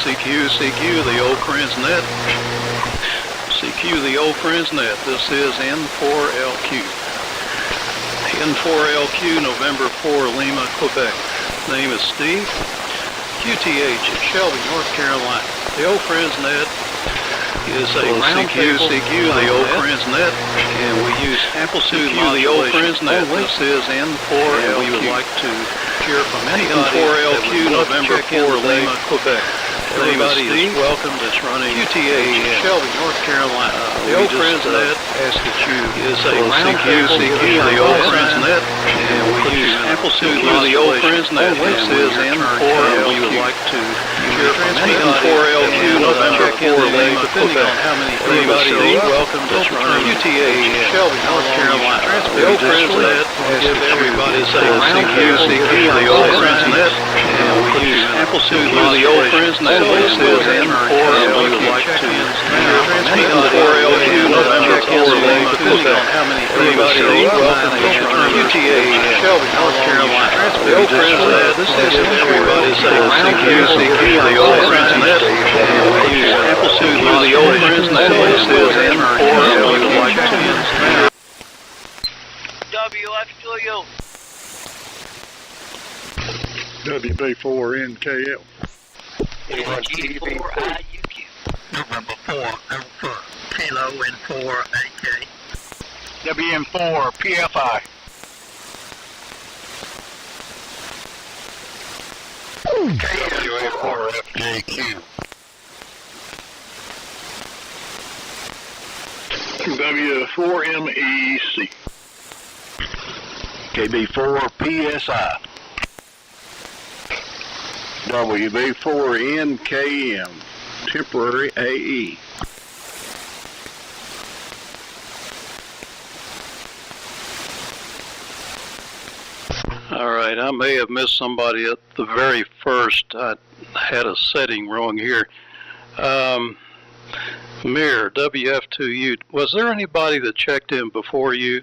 CQ, the old friends net. CQ, the old friends net. This is N4LQ. N4LQ, November 4, Lima, Quebec. Name is Steve. QTH at Shelby, North Carolina. The old friends net is a CQ, the old friends net, and we use Amplitude Modulation. The old friends net. This is N4LQ. We would like to hear from anybody. N4LQ, November 4, Lima, Quebec. Everybody is welcome that's running QTH, Shelby, North Carolina. The old friends net ask that you is a CQ, the old friends net, and we use Amplitude Modulation. The old friends net. This is N4LQ. We would like to hear from anybody. N4LQ, November 4, Lima, depending on how many everybody is welcome that's running QTH, Shelby, North Carolina. The old friends net give everybody a CQ, the old friends net, and we use Amplitude Modulation. The old friends net. This is N4LQ. We would like to hear from N4LQ, November 4, Lima, depending on how many everybody is welcome that's running QTH, Shelby, North Carolina. The old friends net. This is everybody say CQ, the old friends net, and we use Amplitude Modulation. The old friends net. This is N4LQ. We would like to hear WF2U. WB4NKL. G4IUQ. November 4, Alpha, Kilo and 4 AK. WM4 PFI. WA4 FJQ. W4MEC. KB4 PSI. WB4NKM. Temporary AE. All right, I may have missed somebody at the very first. I had a setting wrong here. Mir, WF2U, was there anybody that checked in before you?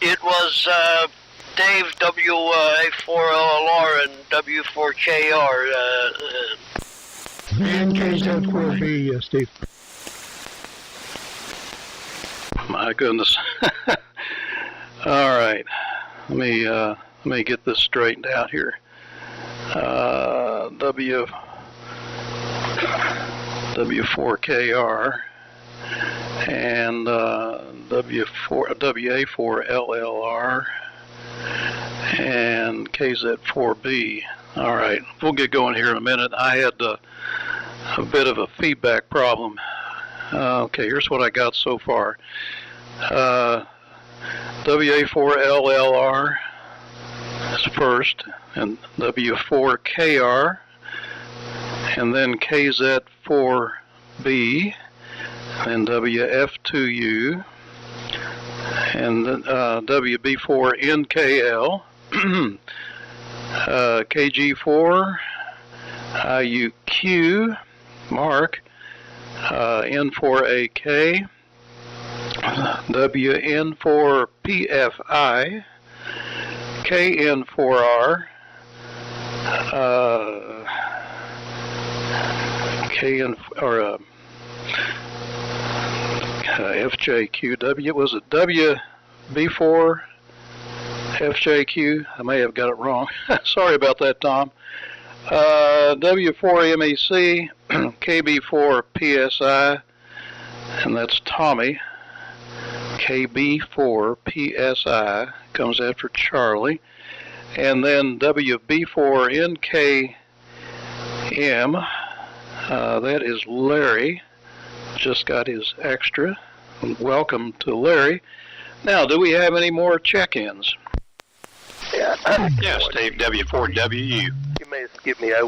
It was Dave, WA4LLR and W4KR. And KZ4B, Steve. My goodness. All right, let me get this straightened out here. W4KR and WA4LLR and KZ4B. All right, we'll get going here in a minute. I had a bit of a feedback problem. Okay, here's what I got so far. WA4LLR is first, and W4KR, and then KZ4B, and WF2U, and then WB4NKL, KG4, IUQ, Mark, N4AK, WN4PFI, KN4R, FJQW, was it WB4 FJQ? I may have got it wrong. Sorry about that, Tom. W4MEC, KB4 PSI, and that's Tommy. KB4 PSI comes after Charlie, and then WB4NKM, that is Larry. Just got his extra. Welcome to Larry. Now, do we have any more check-ins? Yeah. Yes, Dave, W4WU. You may skip me. I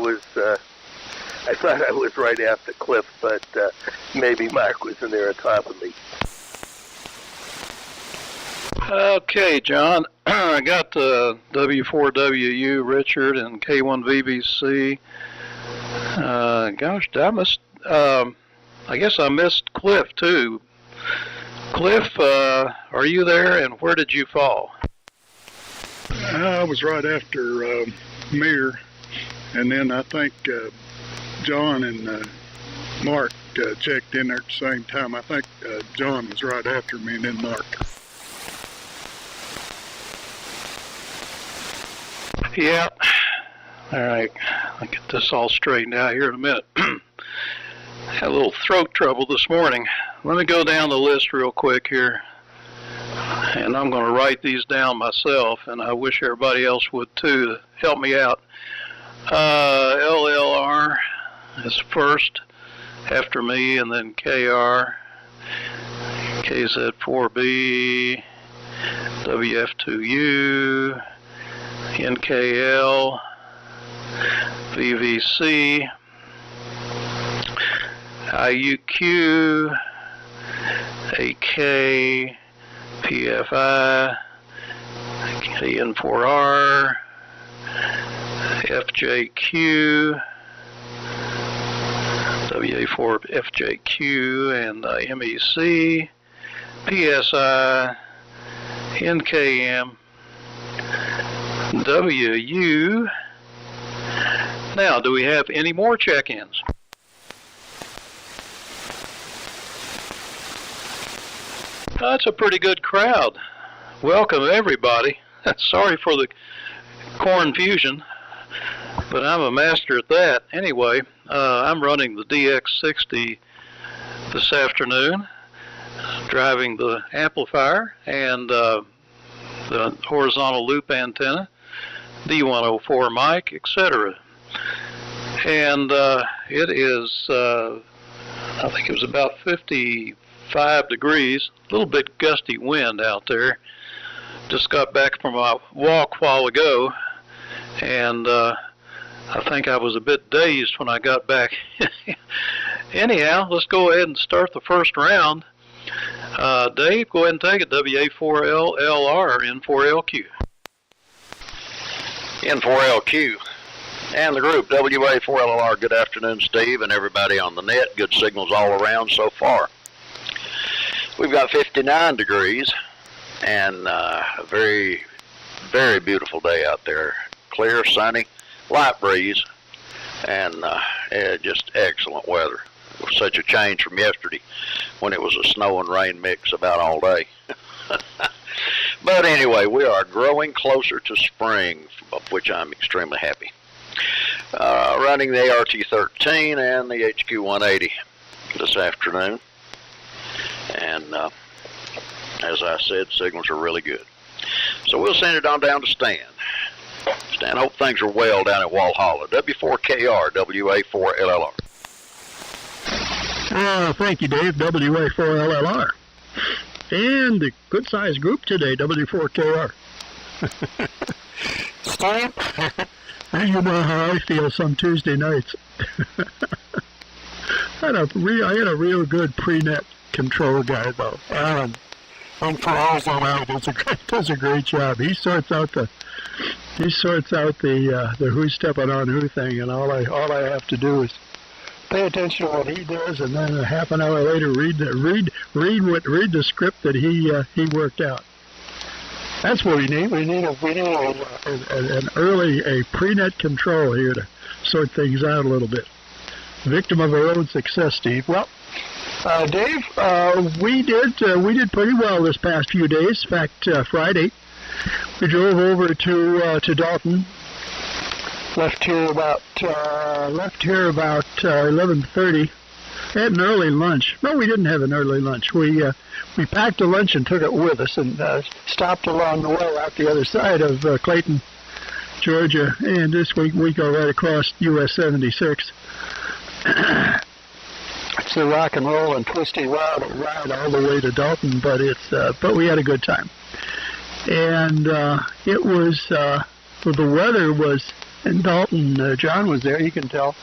thought I was right after Cliff, but maybe Mark was in there on top of me. Okay, John. I got W4WU, Richard, and K1VBC. Gosh, I guess I missed Cliff, too. Cliff, are you there, and where did you fall? I was right after Mir, And then I think John and Mark checked in there at the same time. I think John was right after me, and then Mark. Yeah. All right. I'll get this all straightened out here in a minute. Had a little throat trouble this morning. Let me go down the list real quick here. And I'm going to write these down myself, and I wish everybody else would too to help me out. LLR is first after me, and then KR, KZ4B, WF2U, NKL, VVC, IUQ, AK, PFI, KN4R, FJQ, WA4 FJQ, and MEC, PSI, NKM, WU. Now, do we have any more check-ins? That's a pretty good crowd. Welcome, everybody. Sorry for the confusion, but I'm a master at that. Anyway, I'm running the DX-60 this afternoon, driving the amplifier and the horizontal loop antenna, D104 mic, etc. And it is, I think it was about 55 degrees, a little bit gusty wind out there. Just got back from a walk a while ago, and I think I was a bit dazed when I got back. Anyhow, let's go ahead and start the first round. Dave, go ahead and take it. WA4LLR, N4LQ. N4LQ and the group WA4LLR. Good afternoon, Steve, and everybody on the net. Good signals all around so far. We've got 59 degrees and a very, very beautiful day out there. Clear, sunny, light breeze, and just excellent weather. It was such a change from yesterday when it was a snow and rain mix about all day. But anyway, we are growing closer to spring, of which I'm extremely happy. Running the ART13 and the HQ180 this afternoon. And as I said, signals are really good. So we'll send it on down to Stan. Stan, hope things are well down at Walhalla. W4KR, WA4LLR. Thank you, Dave. WA4LLR. And a good-sized group today, W4KR. Steve? You know how I feel some Tuesday nights. I had a real good pre-net control guy, though. Alan. And for Ozone does a great job. He sorts out the who's stepping on who thing, and all I have to do is pay attention to what he does, and then a half an hour later read the script that he worked out. That's what we need. We need an early pre-net control here to sort things out a little bit. Victim of our own success, Steve. Well, Dave, we did pretty well this past few days. In fact, Friday we drove over to Dalton. Left here about 11:30. Had an early lunch. No, we didn't have an early lunch. We packed a lunch and took it with us, and stopped along the way out the other side of Clayton, Georgia, and this week we go right across US 76. It's a rock and roll and twisty ride all the way to Dalton, but we had a good time, and it was the weather was. In Dalton, John was there, you can tell.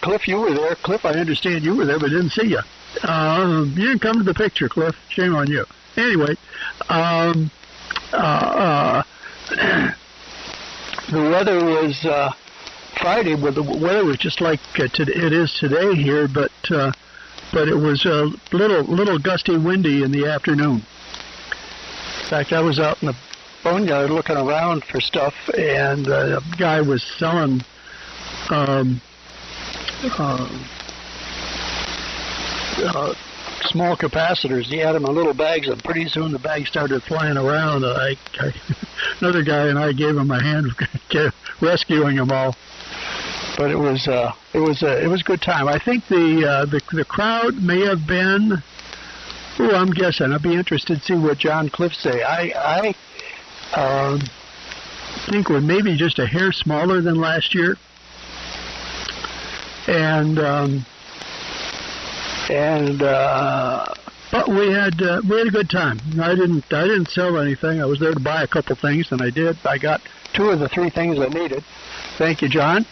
Cliff, you were there. Cliff, I understand you were there, but didn't see you. You didn't come to the picture, Cliff. Shame on you. Anyway, the weather was Friday, but the weather was just like it is today here, but it was a little gusty, windy in the afternoon. In fact, I was out in the boneyard looking around for stuff, and a guy was selling small capacitors. He had them in little bags, and pretty soon the bags started flying around. Another guy and I gave him a hand rescuing them all. But it was a good time. I think the crowd may have been. Oh, I'm guessing. I'd be interested to see what John Cliff say. I think we're maybe just a hair smaller than last year, but we had a good time. I didn't sell anything. I was there to buy a couple things, and I did. I got 2 of the 3 things I needed. Thank you, John.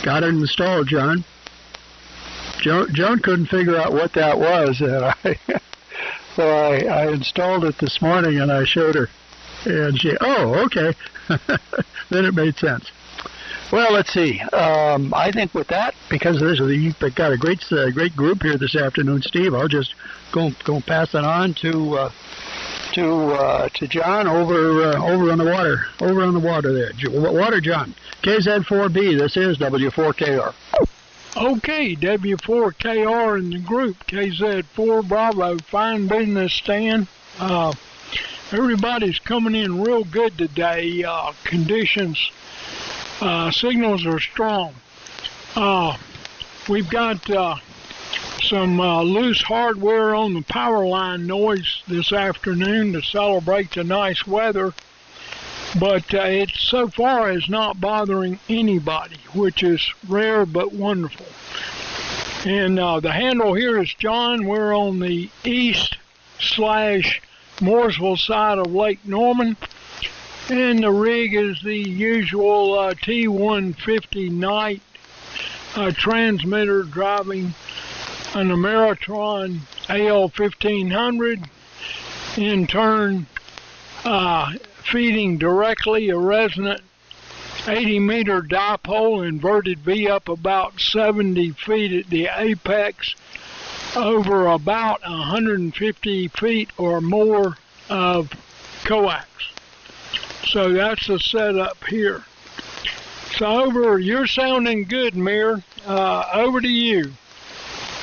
Got it installed, John. Joan couldn't figure out what that was, and so I installed it this morning, and I showed her, and she, oh, okay. Then it made sense. Well, let's see. I think with that, because you've got a great group here this afternoon, Steve. I'll just go pass it on to John over on the water there. Water, John. KZ4B. This is W4KR. Okay, W4KR in the group, KZ4 Bravo, fine business, Stan. Everybody's coming in real good today. Conditions, signals are strong. We've got some loose hardware on the power line noise this afternoon to celebrate the nice weather. But it so far is not bothering anybody, which is rare but wonderful. And the handle here is John. We're on the east/Mooresville side of Lake Norman. And the rig is the usual T150 Knight transmitter driving an Ameritron AL1500. In turn, feeding directly a resonant 80-meter dipole inverted V up about 70 feet at the apex over about 150 feet or more of coax. So that's the setup here. So you're sounding good, Mir. Over to you.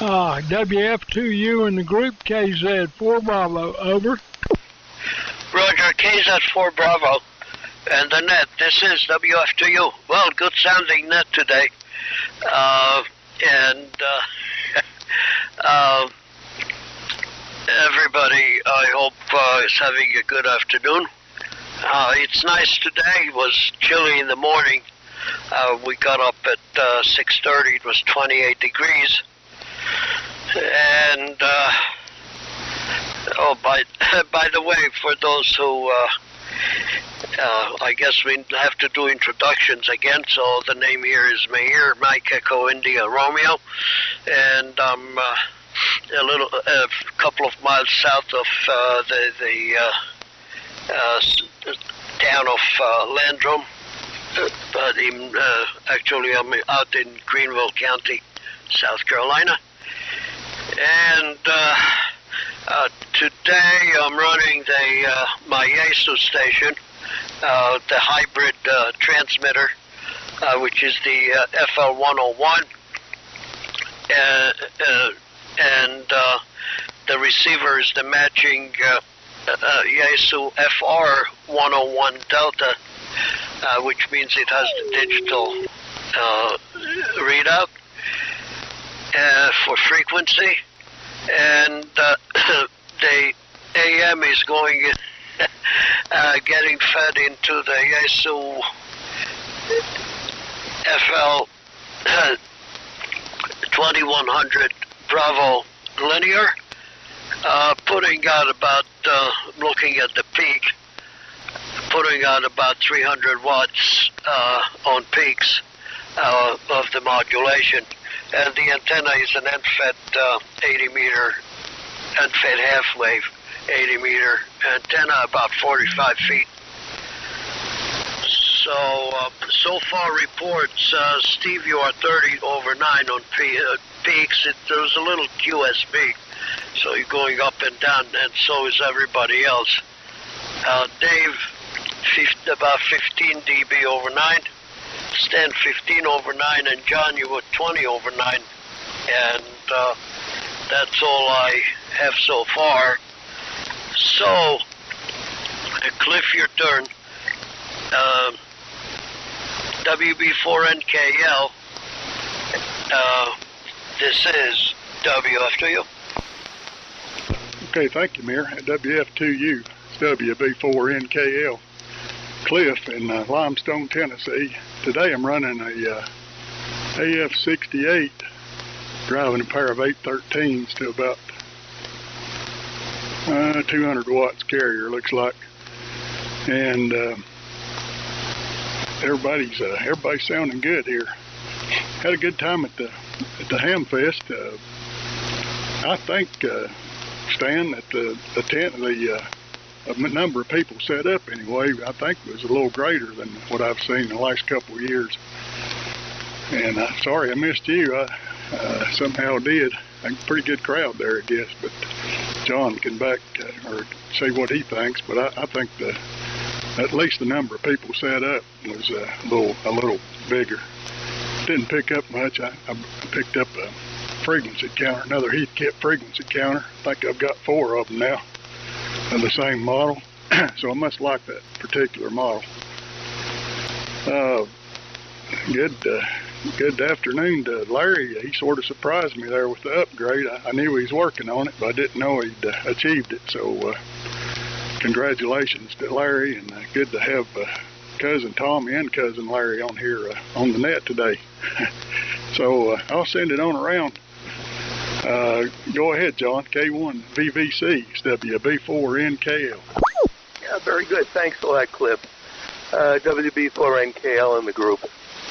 WF2U in the group, KZ4 Bravo, over. Roger, KZ4 Bravo. And the net, this is WF2U. Well, good sounding net today. Everybody, I hope, is having a good afternoon. It's nice today. It was chilly in the morning. We got up at 6:30. It was 28 degrees. And, by the way, for those who, I guess we have to do introductions again, so the name here is Mahir, Mike Echo India Romeo, and I'm a couple of miles south of the town of Landrum, but actually I'm out in Greenville County, South Carolina, and today I'm running my Yaesu station, the hybrid transmitter, which is the FL101, and the receiver is the matching Yaesu FR101 Delta, which means it has the digital readout for frequency, and the AM is going getting fed into the Yaesu FL 2100 Bravo linear, putting out about, looking at the peak, putting out about 300 watts on peaks of the modulation. And the antenna is an end-fed 80-meter, end-fed half-wave 80-meter antenna, about 45 feet. So far reports, Steve, you are 30 over 9 on peaks. There's a little QSB, so you're going up and down, and so is everybody else. Dave, about 15 dB over 9. Stan 15 over 9, and John, you were 20 over 9. And that's all I have so far. So, Cliff, your turn. WB4NKL. This is W after you. Okay, thank you, Mayor. WF2U, it's WB4NKL. Cliff in Limestone, Tennessee. Today I'm running a AF68, driving a pair of 813s to about 200 watts carrier, looks like. And everybody's sounding good here. Had a good time at the Hamfest. I think, Stan, that the tent, the number of people set up anyway, I think was a little greater than what I've seen in the last couple of years. And sorry I missed you. I somehow did. A pretty good crowd there, I guess. But John can back or say what he thinks. But I think at least the number of people set up was a little bigger. Didn't pick up much. I picked up a frequency counter, another Heathkit frequency counter. I think I've got 4 of them now of the same model. So I must like that particular model. Good afternoon to Larry. He sort of surprised me there with the upgrade. I knew he was working on it, but I didn't know he'd achieved it. So congratulations to Larry, and good to have Cousin Tommy and Cousin Larry on here on the net today. So I'll send it on around. Go ahead, John. K1 VVC, WB4NKL. Yeah, very good. Thanks a lot, Cliff. WB4NKL in the group,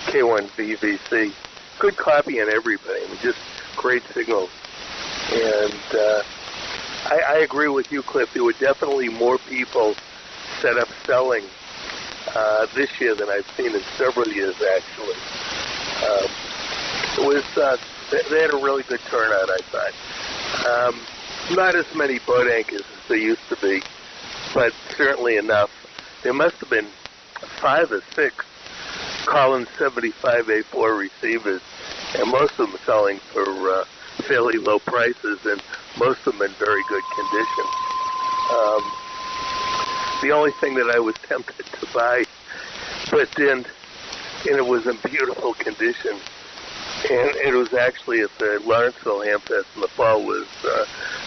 K1 VVC. Good copy on everybody. I mean, just great signals. And I agree with you, Cliff. There were definitely more people set up selling this year than I've seen in several years, actually. It was they had a really good turnout, I thought. Not as many boat anchors as there used to be, but certainly enough. There must have been 5 or 6 Collins 75A4 receivers, and most of them selling for fairly low prices, and most of them in very good condition. The only thing that I was tempted to buy, but then, and it was in beautiful condition, and it was actually at the Lawrenceville Hamfest in the fall, was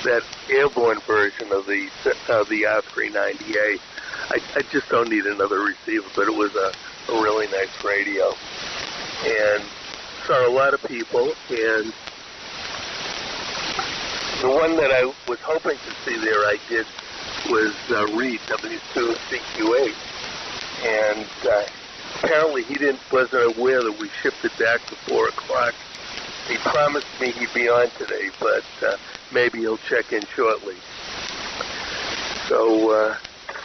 that airborne version of the R390A. I just don't need another receiver, but it was a really nice radio. And saw a lot of people, and the one that I was hoping to see there I did was Reed, W2CQ8. And apparently he wasn't aware that we shipped it back to 4 o'clock. He promised me he'd be on today, but maybe he'll check in shortly. So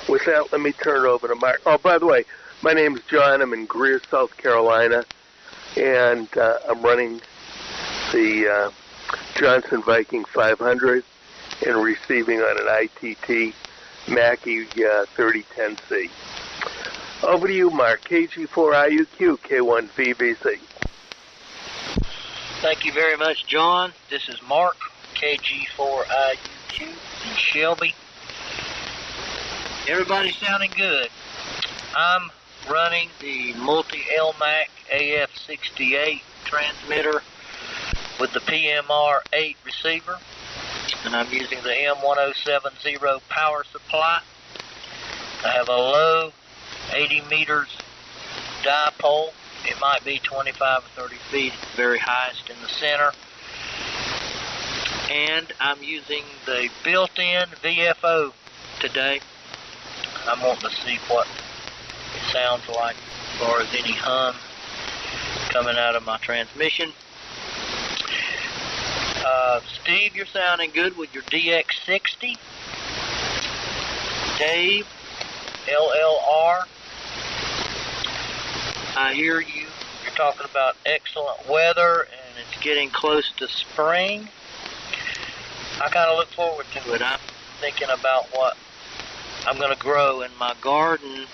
with that, let me turn it over to Mark. Oh, by the way, my name's John. I'm in Greer, South Carolina, and I'm running the Johnson Viking 500 and receiving on an ITT Mackie 3010C. Over to you, Mark. KG4IUQ, K1 VVC. Thank you very much, John. This is Mark, KG4IUQ in Shelby. Everybody's sounding good. I'm running the multi-LMAC AF68 transmitter with the PMR8 receiver, and I'm using the M1070 power supply. I have a low 80 meters dipole. It might be 25 or 30 feet, very highest in the center. And I'm using the built-in VFO today. I'm wanting to see what it sounds like as far as any hum coming out of my transmission. Steve, you're sounding good with your DX-60. Dave, LLR, I hear you. You're talking about excellent weather and it's getting close to spring. I kind of look forward to it. I'm thinking about what I'm going to grow in my garden.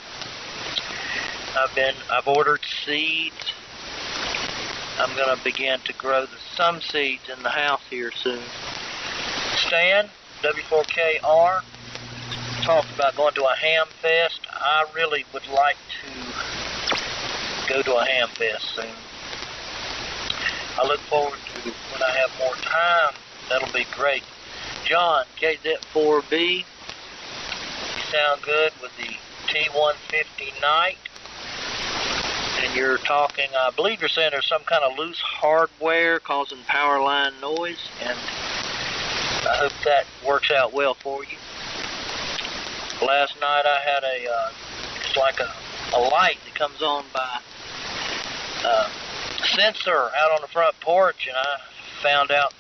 I've ordered seeds. I'm going to begin to grow some seeds in the house here soon. Stan, W4KR, talked about going to a ham fest. I really would like to go to a ham fest soon. I look forward to when I have more time. That'll be great. John, KZ4B, you sound good with the T150 Knight. And you're talking, I believe you're saying there's some kind of loose hardware causing power line noise, and I hope that works out well for you. Last night I had it's like a light that comes on by sensor out on the front porch, and I found out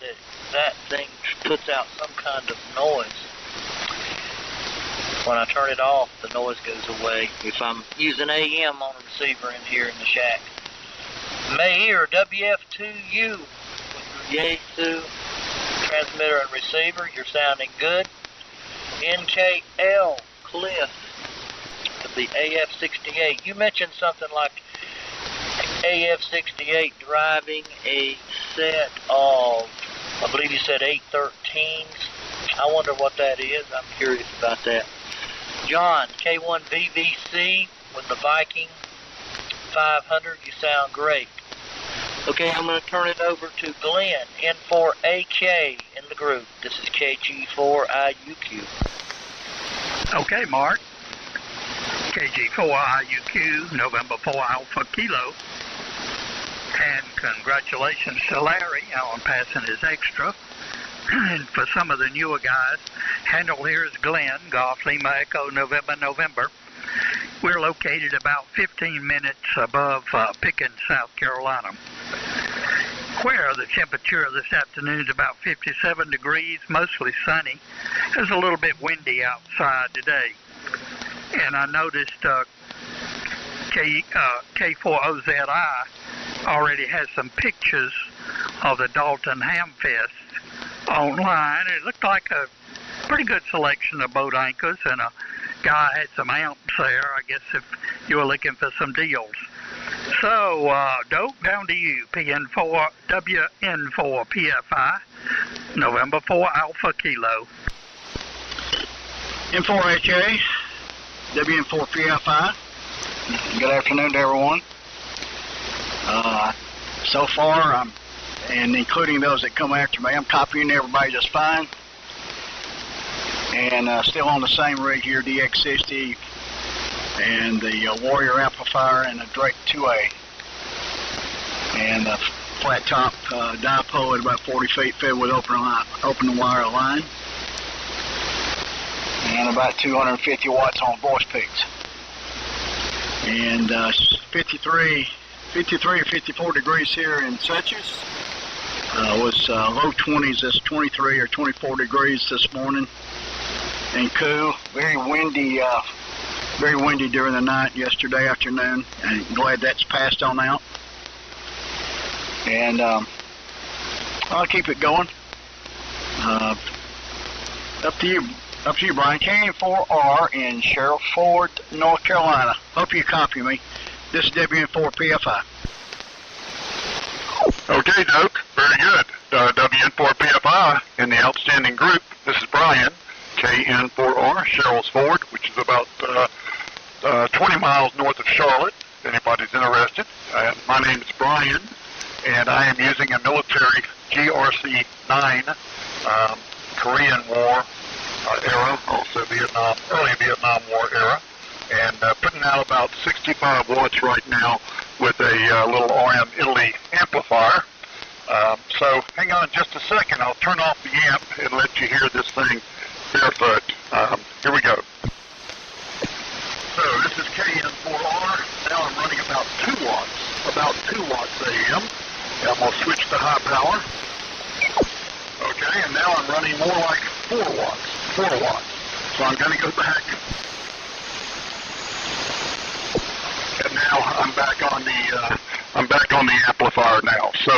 that thing puts out some kind of noise. When I turn it off, the noise goes away if I'm using AM on a receiver in here in the shack. Mahir, WF2U, with your Yaesu transmitter and receiver, you're sounding good. NKL, Cliff, to the AF68. You mentioned something like AF68 driving a set of, I believe you said 813s. I wonder what that is. I'm curious about that. John, K1VVC with the Viking 500. You sound great. Okay, I'm going to turn it over to Glenn, N4AK in the group. This is KG4IUQ. Okay, Mark. KG4IUQ, November 4 Alpha Kilo. And congratulations to Larry on passing his extra. And for some of the newer guys, handle here is Glenn, Golf Lima Echo November. We're located about 15 minutes above Pickens, South Carolina, where the temperature this afternoon is about 57 degrees, mostly sunny. It's a little bit windy outside today. And I noticed K4OZI already has some pictures of the Dalton Ham Fest online. It looked like a pretty good selection of boat anchors, and a guy had some amps there, I guess, if you were looking for some deals. So, Dope, down to you. WN4PFI, November 4 Alpha Kilo. N4HA, WN4PFI. Good afternoon to everyone. So far, and including those that come after me, I'm copying everybody just fine. And still on the same rig here, DX-60, and the Warrior amplifier and the Drake 2A. And the flat top dipole at about 40 feet fed with open wire line. And about 250 watts on voice picks. And 53 or 54 degrees here in Celsius. Was low 20s, that's 23 or 24 degrees this morning. And cool, very windy during the night yesterday afternoon. And glad that's passed on out. And I'll keep it going. Up to you, Brian. KN4R in Sherriford, North Carolina. Hope you copy me. This is WN4PFI. Okay, Doak. Very good. WN4PFI in the outstanding group. This is Brian, KN4R, Sherrills Ford, which is about 20 miles north of Charlotte, if anybody's interested. My name is Brian, and I am using a military GRC-9 Korean War era, also early Vietnam War era, and putting out about 65 watts right now with a little RM Italy amplifier. So hang on just a second. I'll turn off the amp and let you hear this thing barefoot. Here we go. So this is KN4R. Now I'm running about 2 watts AM. And I'm going to switch to high power. Okay, and now I'm running more like 4 watts. So I'm going to go back. And now I'm back on the amplifier now. So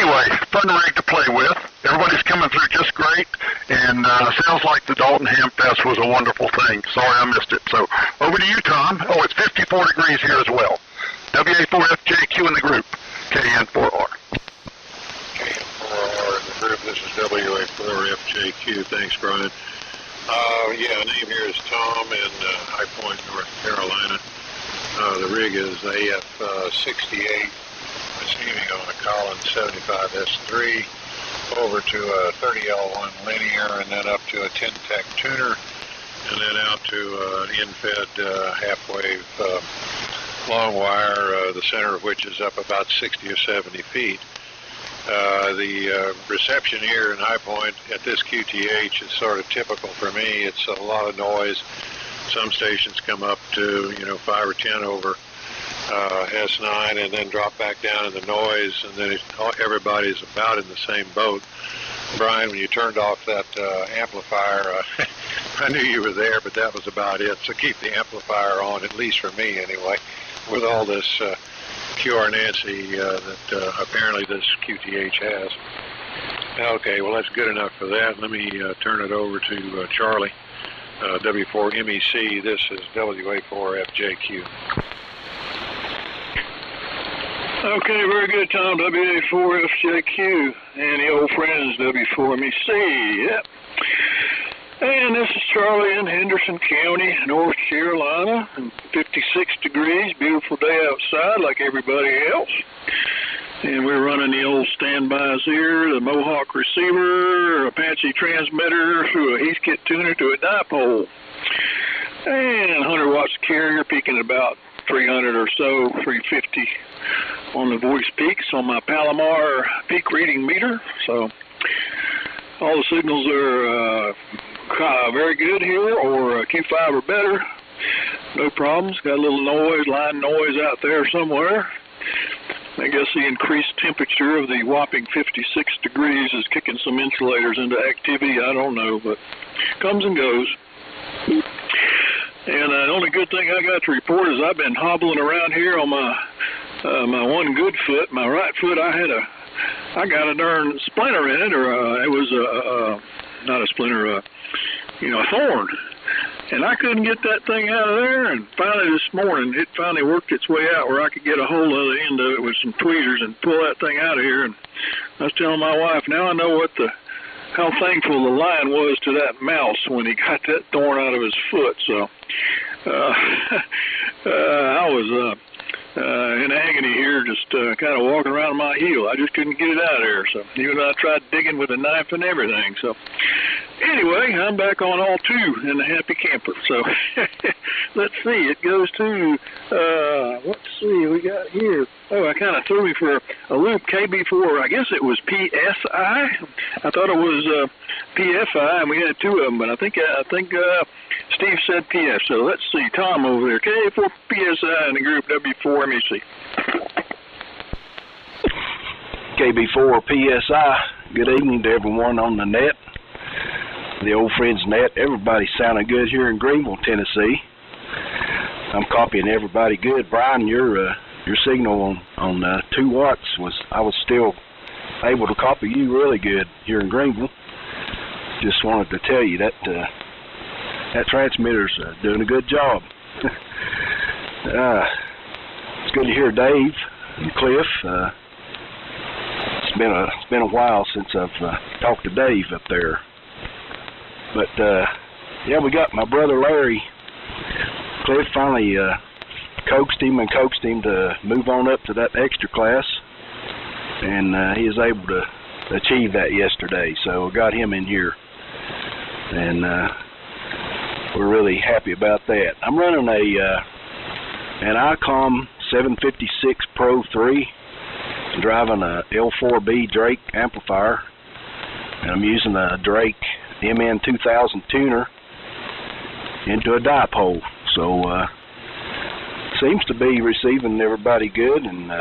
anyway, fun rig to play with. Everybody's coming through just great, and sounds like the Dalton Ham Fest was a wonderful thing. Sorry I missed it. So over to you, Tom. Oh, it's 54 degrees here as well. WA4FJQ in the group, KN4R. KN4R in the group. This is WA4FJQ. Thanks, Brian. Yeah, name here is Tom in High Point, North Carolina. The rig is AF68, receiving on a Collins 75S3 over to a 30L1 linear, and then up to a 10-tech tuner, and then out to an in-fed half-wave long wire, the center of which is up about 60 or 70 feet. The reception here in High Point at this QTH is sort of typical for me. It's a lot of noise. Some stations come up to, 5 or 10 over S9 and then drop back down in the noise, and then everybody's about in the same boat. Brian, when you turned off that amplifier, I knew you were there, but that was about it. So keep the amplifier on, at least for me anyway, with all this QR Nancy that apparently this QTH has. Okay, well, that's good enough for that. Let me turn it over to Charlie, W4MEC. This is WA4FJQ. Okay, very good, Tom. WA4FJQ and the old friends W4MEC. Yep. And this is Charlie in Henderson County, North Carolina, and 56 degrees, beautiful day outside like everybody else. And we're running the old standbys here, the Mohawk receiver, Apache transmitter through a Heathkit tuner to a dipole. And 100 watts carrier peaking about 300 or so, 350 on the voice peaks on my Palomar peak reading meter. So all the signals are very good here, or Q5 or better. No problems. Got a little noise, line noise out there somewhere. I guess the increased temperature of the whopping 56 degrees is kicking some insulators into activity. I don't know, but comes and goes. And the only good thing I got to report is I've been hobbling around here on my one good foot, my right foot. I got a darn splinter in it, or it was not a splinter, a thorn. And I couldn't get that thing out of there, and finally this morning, it finally worked its way out where I could get a hold of the end of it with some tweezers and pull that thing out of here. And I was telling my wife, now I know how thankful the lion was to that mouse when he got that thorn out of his foot. So I was in agony here, just kind of walking around my heel. I just couldn't get it out of there. So even though I tried digging with a knife and everything. So anyway, I'm back on all two in the happy camper. So let's see. It goes to let's see. We got here. Oh, I kind of threw me for a loop. KB4. I guess it was PSI. I thought it was PFI, and we had two of them. But I think Steve said PF. So let's see. Tom over there. KB4 PSI in the group W4MEC. KB4 PSI. Good evening to everyone on the net. The old friends net. Everybody sounding good here in Greenville, Tennessee. I'm copying everybody good. Brian, your signal on 2 watts I was still able to copy you really good here in Greenville. Just wanted to tell you that that transmitter's doing a good job. It's good to hear Dave and Cliff. It's been a while since I've talked to Dave up there. But yeah, we got my brother Larry. Cliff finally coaxed him to move on up to that extra class, and he was able to achieve that yesterday. So we got him in here, and we're really happy about that. I'm running an ICOM 756 Pro 3, driving a L4B Drake amplifier, and I'm using a Drake MN2000 tuner into a dipole. So seems to be receiving everybody good, and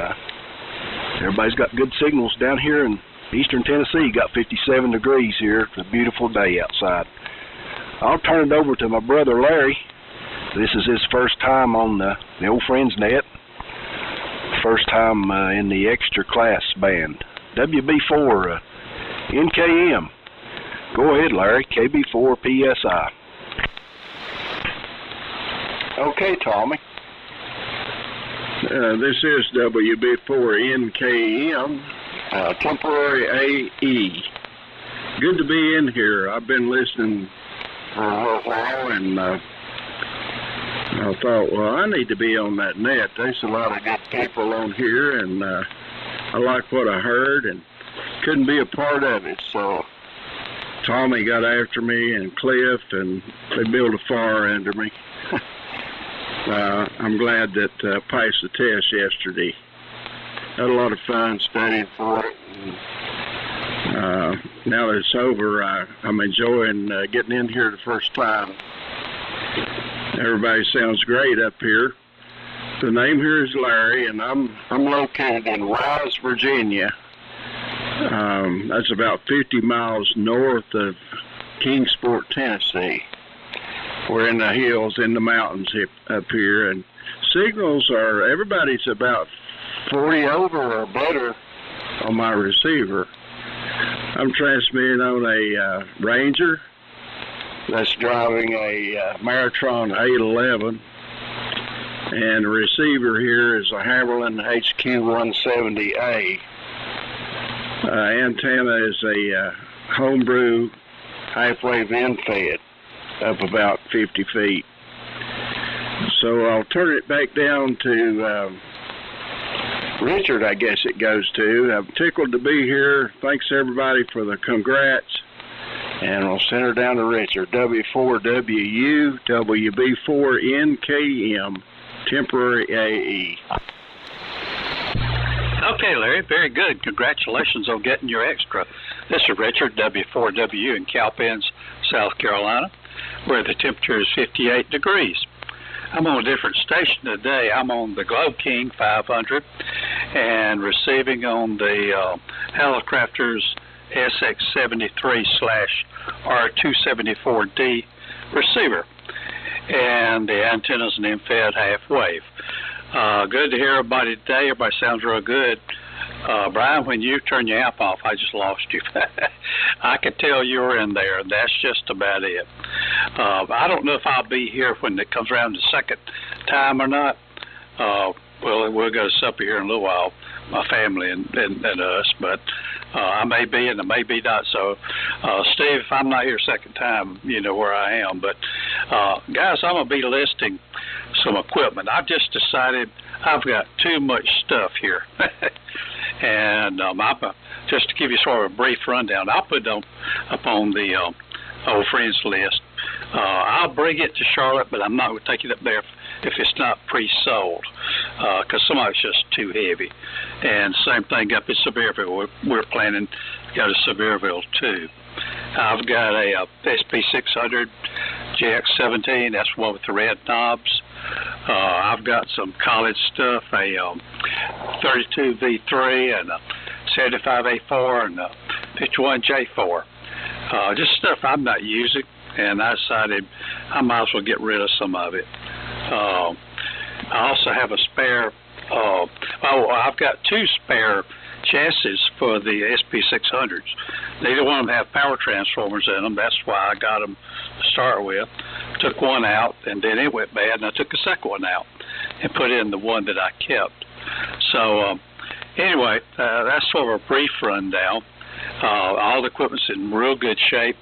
everybody's got good signals down here in eastern Tennessee. Got 57 degrees here. It's a beautiful day outside. I'll turn it over to my brother Larry. This is his first time on the old friends net. First time in the extra class band. WB4 NKM. Go ahead, Larry. KB4 PSI. Okay, Tommy. This is WB4 NKM, temporary AE. Good to be in here. I've been listening for a little while, and I thought, well, I need to be on that net. There's a lot of good people on here, and I like what I heard, and couldn't be a part of it. So Tommy got after me, and Cliff, and they built a fire under me. I'm glad that I passed the test yesterday. Had a lot of fun studying for it. And, now that it's over, I'm enjoying getting in here the first time. Everybody sounds great up here. The name here is Larry, and I'm located in Wise, Virginia. That's about 50 miles north of Kingsport, Tennessee. We're in the hills, in the mountains up here, and signals are, everybody's about 40 over or better on my receiver. I'm transmitting on a Ranger that's driving a Maratron 811, and the receiver here is a Haberlin HQ170A. Antenna is a homebrew half-wave end-fed up about 50 feet. So I'll turn it back down to Richard, I guess it goes to. I'm tickled to be here. Thanks everybody for the congrats. And we'll send her down to Richard. W4WU, WB4NKM, temporary AE. Okay, Larry, very good. Congratulations on getting your extra. This is Richard, W4W in Cowpens, South Carolina, where the temperature is 58 degrees. I'm on a different station today. I'm on the Globe King 500 and receiving on the Hallicrafters SX73/R274D receiver. And the antenna's an end-fed half-wave. Good to hear everybody today. Everybody sounds real good. Brian, when you turn your amp off, I just lost you. I could tell you were in there, and that's just about it. I don't know if I'll be here when it comes around the second time or not. Well, we'll go to supper here in a little while, my family and us, but I may be and I may be not. So, Steve, if I'm not here second time, you know where I am. But, guys, I'm going to be listing some equipment. I've just decided I've got too much stuff here. And just to give you sort of a brief rundown, I'll put it up on the old friends list. I'll bring it to Charlotte, but I'm not going to take it up there if it's not pre-sold, because some of it's just too heavy. And same thing up in Sevierville. We're planning to go to Sevierville too. I've got a SP600 GX17. That's one with the red knobs. I've got some college stuff, a 32 V3 and a 75 A4 and a 51 J4. Just stuff I'm not using, and I decided I might as well get rid of some of it. I also have a spare, I've got two spare chassis for the SP600s. Neither one of them have power transformers in them. That's why I got them to start with. Took one out, and then it went bad, and I took the second one out and put in the one that I kept. So anyway, that's sort of a brief rundown. All the equipment's in real good shape.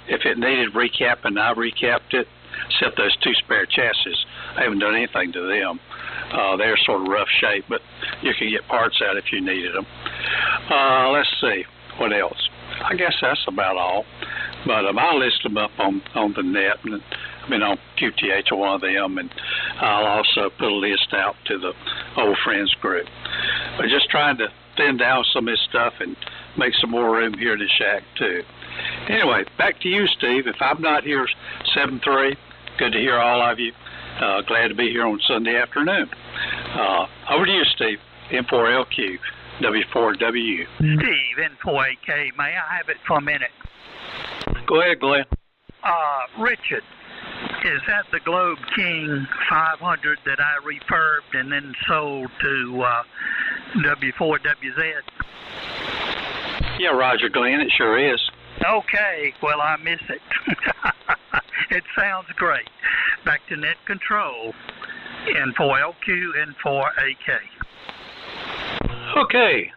If it needed recapping, I recapped it, except those two spare chassis. I haven't done anything to them. They're sort of rough shape, but you can get parts out if you needed them. Let's see, what else? I guess that's about all. But I'll list them up on the net, and I mean on QTH or one of them, and I'll also put a list out to the old friends group. But just trying to thin down some of this stuff and make some more room here in the shack too. Anyway, back to you, Steve. If I'm not here 7-3, good to hear all of you. Glad to be here on Sunday afternoon. Over to you, Steve. M4LQ, W4WU. Steve, N4AK, may I have it for a minute? Go ahead, Glenn. Richard, is that the Globe King 500 that I refurbed and then sold to W4WZ. Yeah, Roger, Glenn, it sure is. Okay, well, I miss it. It sounds great. Back to net control. N4LQ, N4AK. Okay.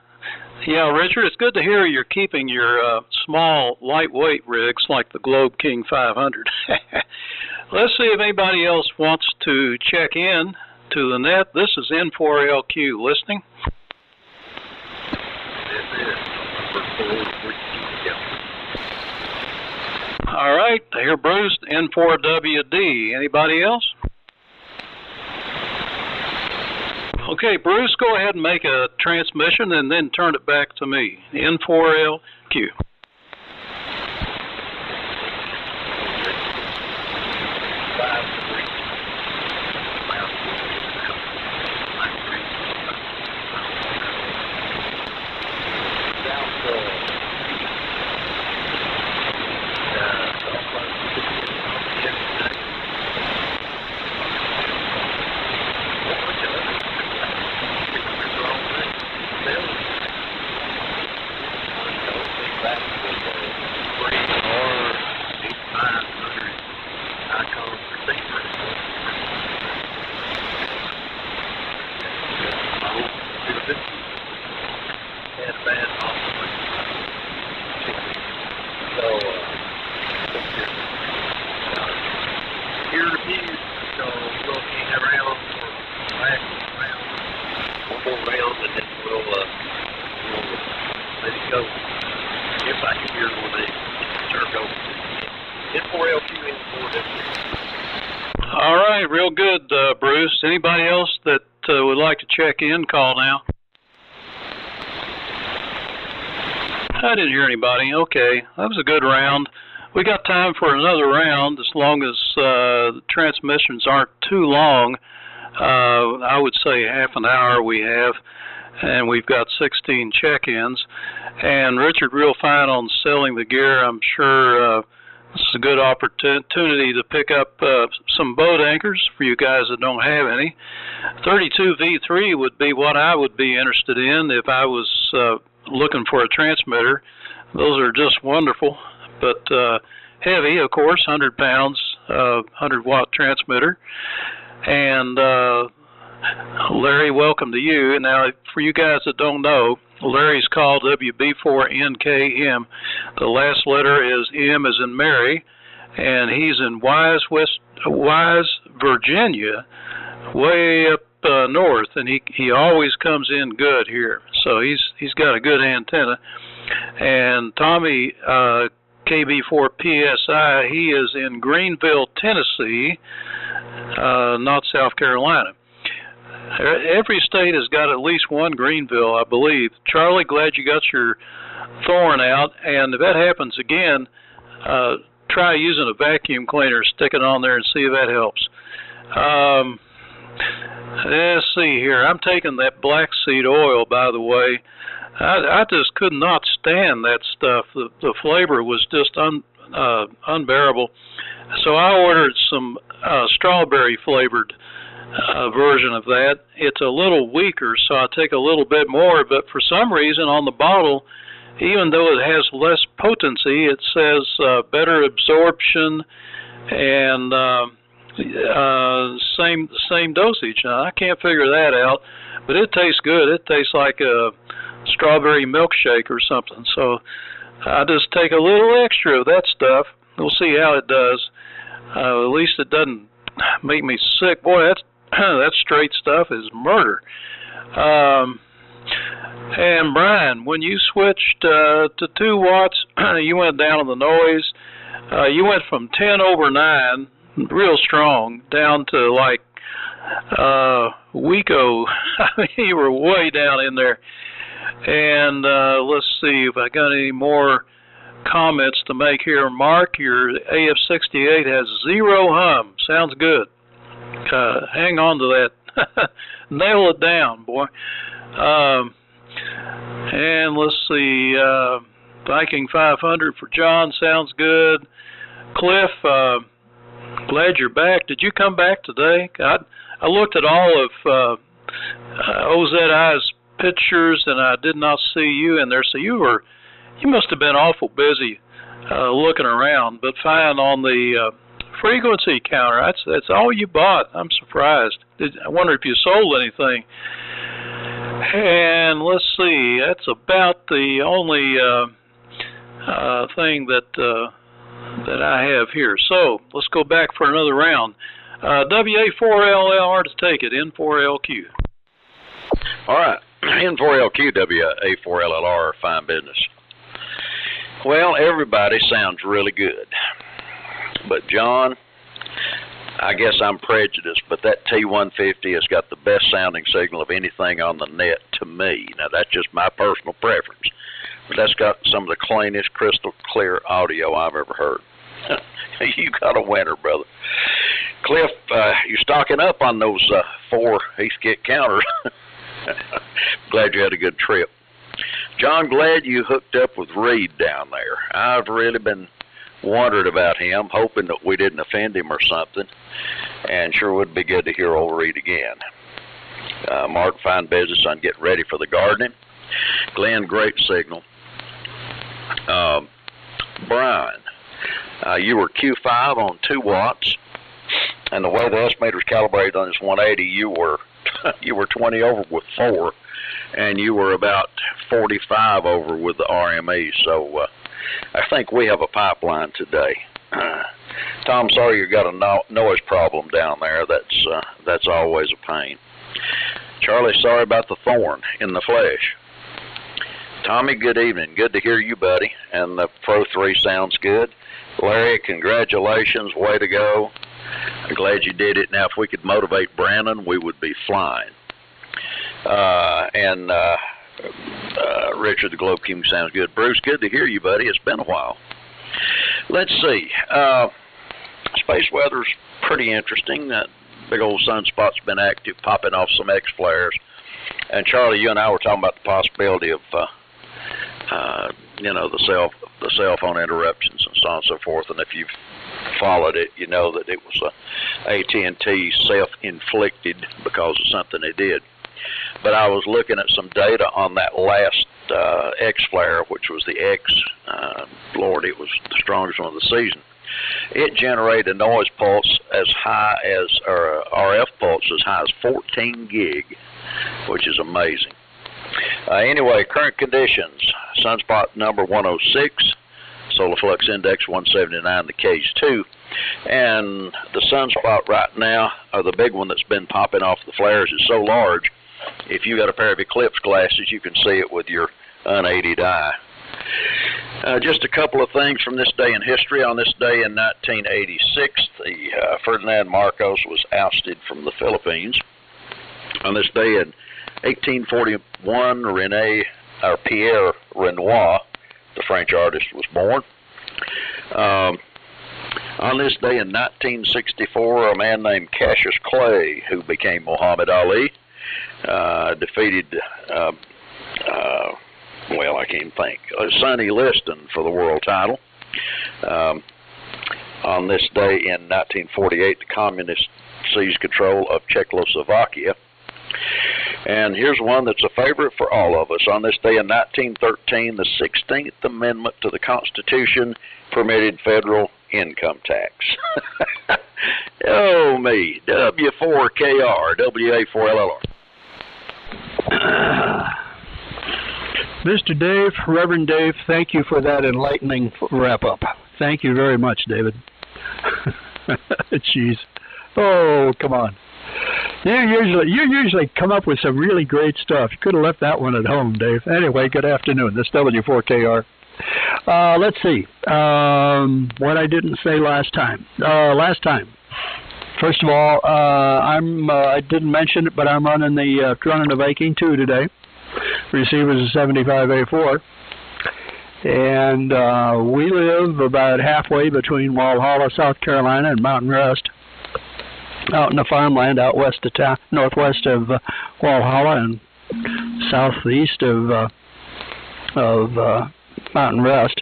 Yeah, Richard, it's good to hear you're keeping your small, lightweight rigs like the Globe King 500. Let's see if anybody else wants to check in to the net. This is N4LQ listening. All right, I hear Bruce, N4WD. Anybody else? Okay, Bruce, go ahead and make a transmission and then turn it back to me. N4LQ. All right, real good, Bruce. Anybody else that would like to check in, call now. I didn't hear anybody. Okay, that was a good round. We got time for another round as long as the transmissions aren't too long. I would say half an hour we have, and we've got 16 check-ins. And Richard, real fine on selling the gear. I'm sure this is a good opportunity to pick up some boat anchors for you guys that don't have any. 32 V3 would be what I would be interested in if I was looking for a transmitter. Those are just wonderful, but heavy, of course, 100 pounds, 100-watt transmitter. And Larry, welcome to you. Now, for you guys that don't know, Larry's called WB4NKM. The last letter is M as in Mary, and he's in Wise, Virginia, way up north, and he always comes in good here. So he's got a good antenna. And Tommy KB4PSI, he is in Greenville, Tennessee, not South Carolina. Every state has got at least one Greenville, I believe. Charlie, glad you got your thorn out. And if that happens again, try using a vacuum cleaner, stick it on there and see if that helps. Let's see here. I'm taking that black seed oil, by the way. I just could not stand that stuff. The flavor was just unbearable. So I ordered some strawberry flavored version of that. It's a little weaker, so I take a little bit more, but for some reason on the bottle, even though it has less potency, it says better absorption and same dosage. Now, I can't figure that out, but it tastes good. It tastes like a strawberry milkshake or something. So I just take a little extra of that stuff. We'll see how it does. At least it doesn't make me sick. Boy, that straight stuff is murder. And Brian, when you switched to 2 watts, you went down on the noise. You went from 10 over 9, real strong, down to like Wico. I mean, you were way down in there. And let's see if I got any more comments to make here. Mark, your AF68 has 0 hum. Sounds good. Hang on to that. Nail it down, boy. And let's see. Viking 500 for John. Sounds good. Cliff, glad you're back. Did you come back today? I looked at all of OZI's pictures, and I did not see you in there. So you must have been awful busy looking around. But fine, on the frequency counter, that's all you bought. I'm surprised. I wonder if you sold anything. And let's see, that's about the only thing that I have here. So let's go back for another round. WA4LLR to take it, N4LQ. All right, N4LQ, WA4LLR, fine business. Well, everybody sounds really good. But John, I guess I'm prejudiced, but that T150 has got the best sounding signal of anything on the net to me. Now, that's just my personal preference. But that's got some of the cleanest, crystal clear audio I've ever heard. You got a winner, brother. Cliff, you're stocking up on those 4 Heathkit counters. Glad you had a good trip. John, glad you hooked up with Reed down there. I've really been wondered about him, hoping that we didn't offend him or something, and sure would be good to hear old Reed again. Mark, fine business on getting ready for the gardening. Glenn, great signal. Brian, you were Q5 on 2 watts, and the way the estimator's calibrated on this 180, you were 20 over with 4, and you were about 45 over with the RME. So I think we have a pipeline today. Tom Sawyer got a noise problem down there. That's always a pain. Charlie, sorry about the thorn in the flesh. Tommy, good evening. Good to hear you, buddy. And the Pro 3 sounds good. Larry, congratulations. Way to go. I'm glad you did it. Now, if we could motivate Brandon, we would be flying. Richard, the Globe King sounds good. Bruce, good to hear you, buddy. It's been a while. Let's see. Space weather's pretty interesting. That big old sunspot's been active, popping off some X-flares. And Charlie, you and I were talking about the possibility of, the cell phone interruptions and so on and so forth. And if you've followed it, you know that it was AT&T self-inflicted because of something they did. But I was looking at some data on that last X-flare, which was the X. Lord, it was the strongest one of the season. It generated a noise pulse as high as, or RF pulse as high as 14 gig, which is amazing. Anyway, current conditions, sunspot number 106, solar flux index 179, the K's 2, and the sunspot right now, or the big one that's been popping off the flares, is so large, if you got a pair of eclipse glasses, you can see it with your unaided eye. Just a couple of things from this day in history. On this day in 1986, the Ferdinand Marcos was ousted from the Philippines. On this day in 1841, Pierre Renoir, the French artist, was born. On this day in 1964, a man named Cassius Clay, who became Muhammad Ali, defeated, I can't think, Sonny Liston for the world title. On this day in 1948, the communists seized control of Czechoslovakia. And here's one that's a favorite for all of us. On this day in 1913, the 16th Amendment to the Constitution permitted federal income tax. Oh, me. W4KR, WA4LLR. Mr. Dave, Reverend Dave, thank you for that enlightening wrap-up. Thank you very much, David. Jeez. Oh, come on. You usually come up with some really great stuff. You could have left that one at home, Dave. Anyway, good afternoon. This is W4KR. Let's see. What I didn't say last time. First of all, I didn't mention it, but I'm running the Viking 2 today. Receiver is a 75A4. And we live about halfway between Walhalla, South Carolina, and Mountain Rest, out in the farmland out west of town, northwest of Walhalla and southeast of Mountain Rest.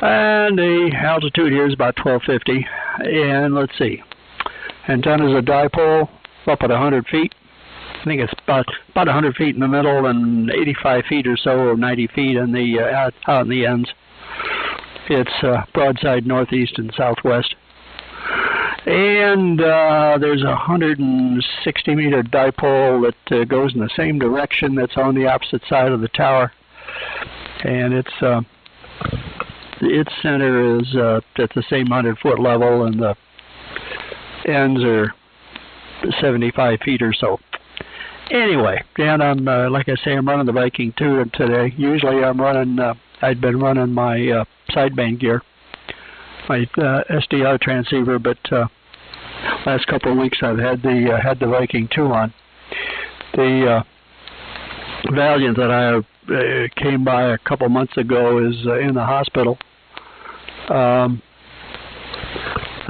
And the altitude here is about 1250. And let's see, antenna's a dipole up at 100 feet. think it's about 100 feet in the middle and 85 feet or so, or 90 feet in the out in the ends. It's broadside northeast and southwest. And there's a 160-meter dipole that goes in the same direction that's on the opposite side of the tower. And its center is at the same 100-foot level, and the ends are 75 feet or so. Anyway, and I'm like I say, I'm running the Viking 2 today. Usually I'm running. I'd been running my sideband gear, my SDR transceiver, but last couple of weeks I've had the Viking 2 on. The Valiant that I came by a couple months ago is in the hospital. I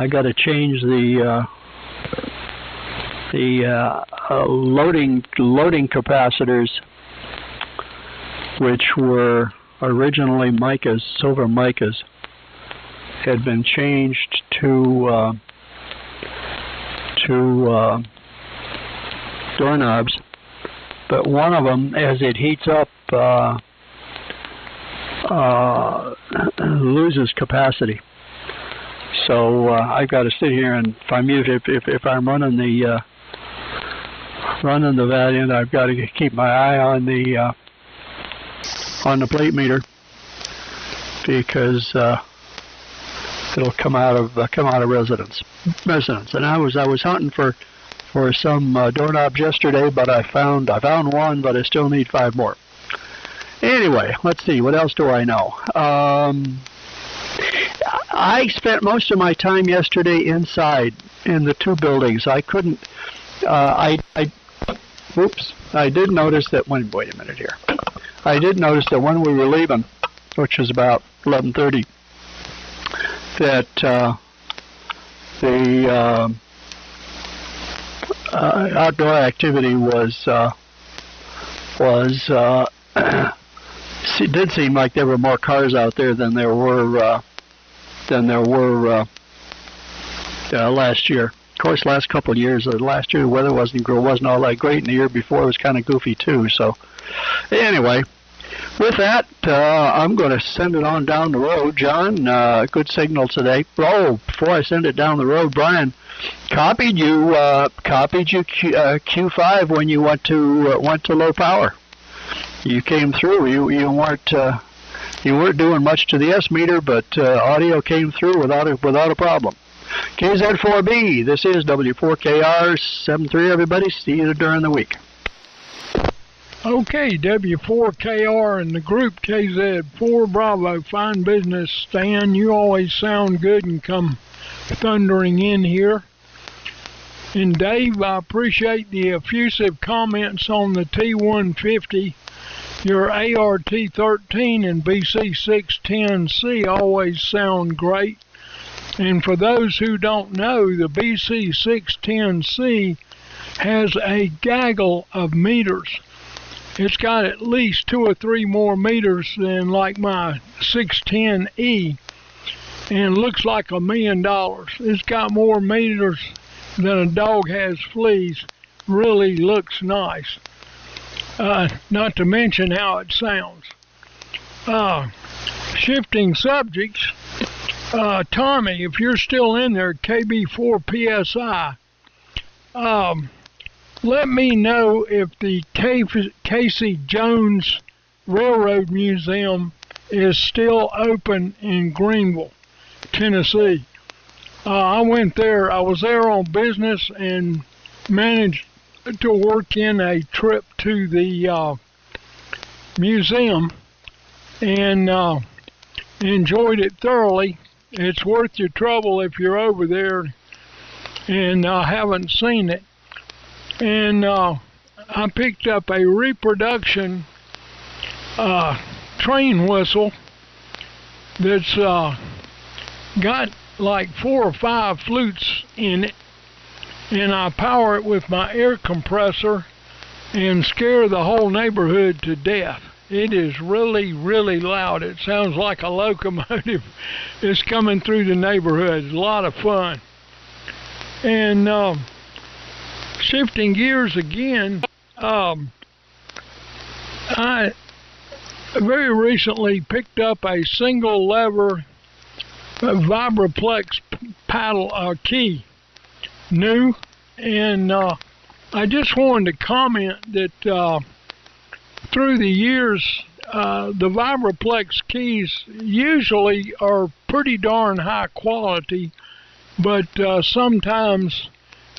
got to change the loading capacitors, which were originally micas, silver micas, had been changed to doorknobs, but one of them, as it heats up, loses capacity. So I've got to sit here, and if I'm running the Valiant, I've got to keep my eye on the plate meter, because it'll come out of resonance. And I was hunting for some doorknobs yesterday, but I found one, but I still need 5 more. Anyway, let's see, what else do I know? I spent most of my time yesterday inside in the 2 buildings. I couldn't. I did notice that when. Wait a minute here. I did notice that when we were leaving, which was about 11:30, that the outdoor activity did seem like there were more cars out there than there were last year. Of course, last couple of years, last year the weather wasn't all that great, and the year before it was kind of goofy too. So, anyway, with that, I'm going to send it on down the road. John, good signal today. Oh, before I send it down the road, Brian copied you Q5 when you went to low power. You came through. You weren't doing much to the S meter, but audio came through without a problem. KZ4B, this is W4KR 73, everybody. See you during the week. Okay, W4KR and the group KZ4 Bravo. Fine business, Stan. You always sound good and come thundering in here. And Dave, I appreciate the effusive comments on the T150. Your ART13 and BC610C always sound great. And for those who don't know, the BC610C has a gaggle of meters. It's got at least 2 or 3 more meters than like my 610E, and looks like $1 million. It's got more meters than a dog has fleas. Really looks nice. Not to mention how it sounds. Shifting subjects. Tommy, if you're still in there, KB4PSI, let me know if the Casey Jones Railroad Museum is still open in Greenville, Tennessee. I went there. I was there on business and managed to work in a trip to the museum, and enjoyed it thoroughly. It's worth your trouble if you're over there and haven't seen it. And I picked up a reproduction train whistle that's got like 4 or 5 flutes in it, and I power it with my air compressor and scare the whole neighborhood to death. It is really, really loud. It sounds like a locomotive is coming through the neighborhood. It's a lot of fun. And shifting gears again, I very recently picked up a single lever Vibraplex paddle key, new, and I just wanted to comment that through the years, the Vibraplex keys usually are pretty darn high quality, but sometimes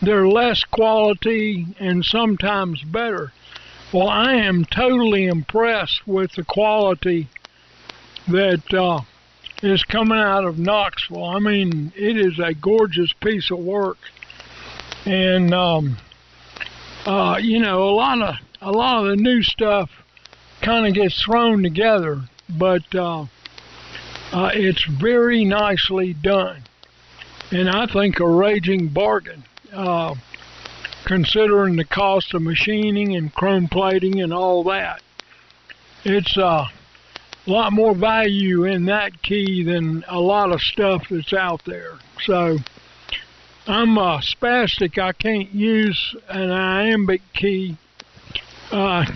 they're less quality and sometimes better. Well, I am totally impressed with the quality that is coming out of Knoxville. I mean, it is a gorgeous piece of work, and you know, a lot of the new stuff kind of gets thrown together, but it's very nicely done, and I think a raging bargain, considering the cost of machining and chrome plating and all that. It's a lot more value in that key than a lot of stuff that's out there. So I'm spastic. I can't use an iambic key. It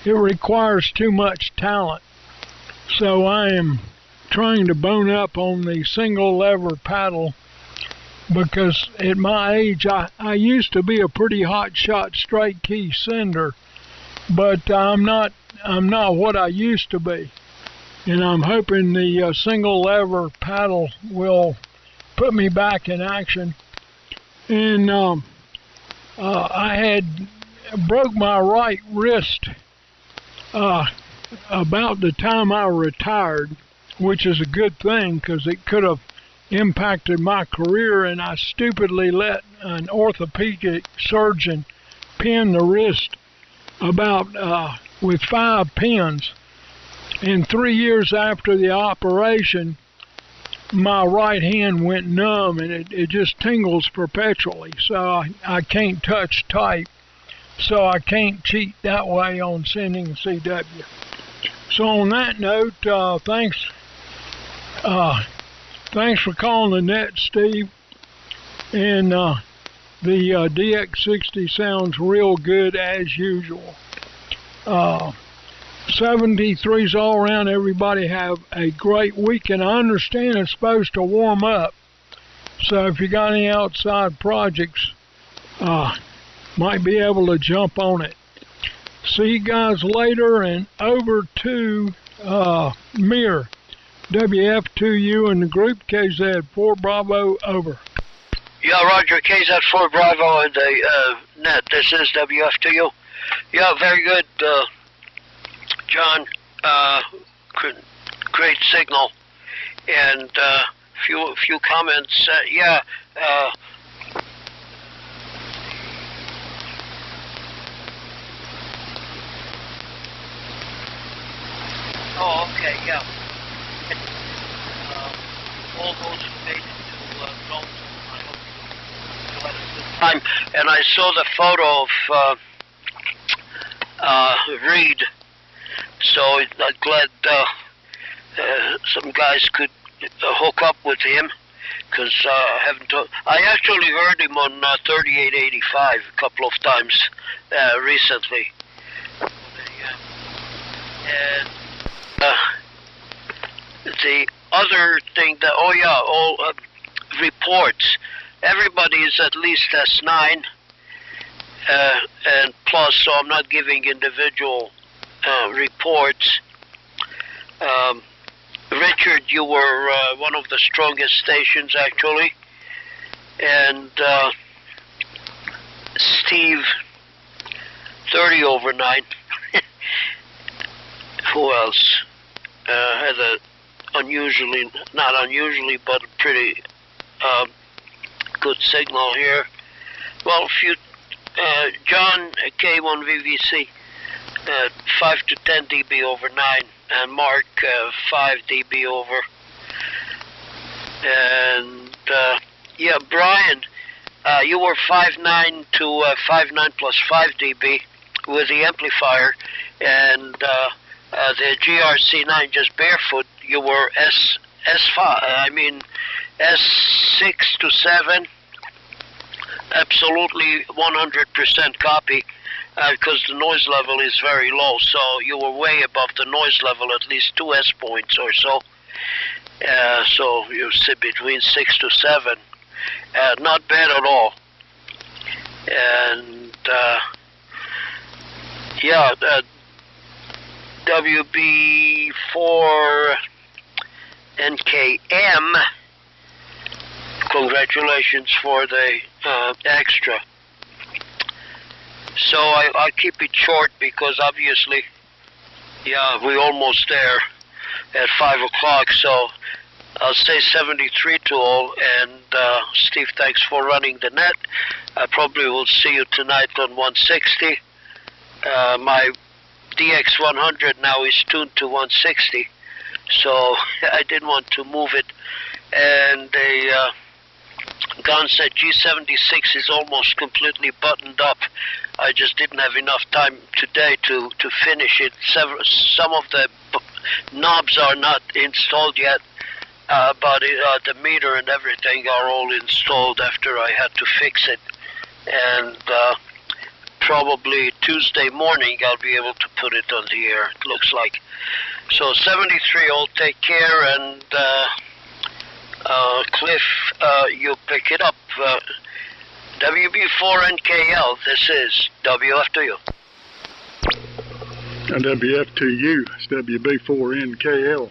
requires too much talent. So I am trying to bone up on the single lever paddle, because at my age I used to be a pretty hot shot straight key sender, but I'm not what I used to be, and I'm hoping the single lever paddle will put me back in action. And I had broke my right wrist about the time I retired, which is a good thing because it could have impacted my career, and I stupidly let an orthopedic surgeon pin the wrist about with 5 pins. And 3 years after the operation, my right hand went numb, and it just tingles perpetually. So I can't touch type. So I can't cheat that way on sending CW. So on that note, thanks for calling the net, Steve. And the DX-60 sounds real good as usual. 73s all around. Everybody have a great weekend. I understand it's supposed to warm up. So if you got any outside projects, might be able to jump on it. See you guys later, and over to Mir. WF2U in the group, KZ4 Bravo, over. Yeah, Roger, KZ4 Bravo in the net. This is WF2U. Yeah, very good, John. Great signal. And few comments. Oh, okay, yeah. All those related to drones, I hope you'll have a good time. And I saw the photo of Reed, so I'm glad some guys could hook up with him, because I actually heard him on 3885 a couple of times recently. And the other thing that, all reports. Everybody is at least S9 and plus, so I'm not giving individual reports. Richard, you were one of the strongest stations actually, and Steve, 30 over 9. Who else? Had a not unusually, but a pretty good signal here. Well, John K1VVC, 5 to 10 dB over 9, and Mark 5 dB over. And yeah, Brian, you were 5.9 to 5.9 plus 5 dB with the amplifier, and the GRC9 just barefoot, you were S6 to 7, absolutely 100% copy, because the noise level is very low, so you were way above the noise level, at least 2 S points or so. So you sit between 6 to 7. Not bad at all. And yeah, WB4 NKM, congratulations for the extra. So I'll keep it short because obviously, yeah, we're almost there at 5 o'clock, so I'll say 73 to all, and Steve, thanks for running the net. I probably will see you tonight on 160. My DX100 now is tuned to 160, so I didn't want to move it. And the Gunset G76 is almost completely buttoned up. I just didn't have enough time today to finish it. Some of the knobs are not installed yet, but the meter and everything are all installed after I had to fix it. And probably Tuesday morning I'll be able to put it on the air, it looks like. So 73, all take care, and Cliff, you pick it up. WB4NKL, this is WF to you. And WF to you, it's WB4NKL.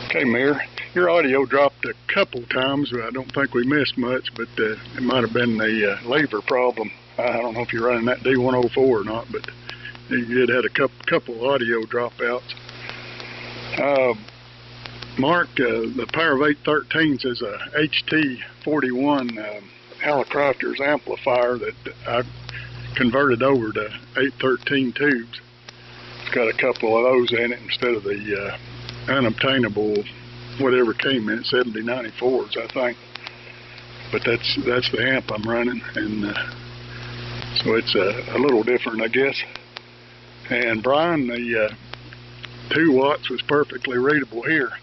Okay, Mayor, your audio dropped a couple times. I don't think we missed much, but it might have been the lever problem. I don't know if you're running that D104 or not, but you did have a couple audio dropouts. Mark, the Power of 813s is a HT41 Hallicrafters amplifier that I converted over to 813 tubes. It's got a couple of those in it instead of the unobtainable whatever came in, 7094s, I think. But that's the amp I'm running, and so it's a little different, I guess. And Brian, the 2 watts was perfectly readable here,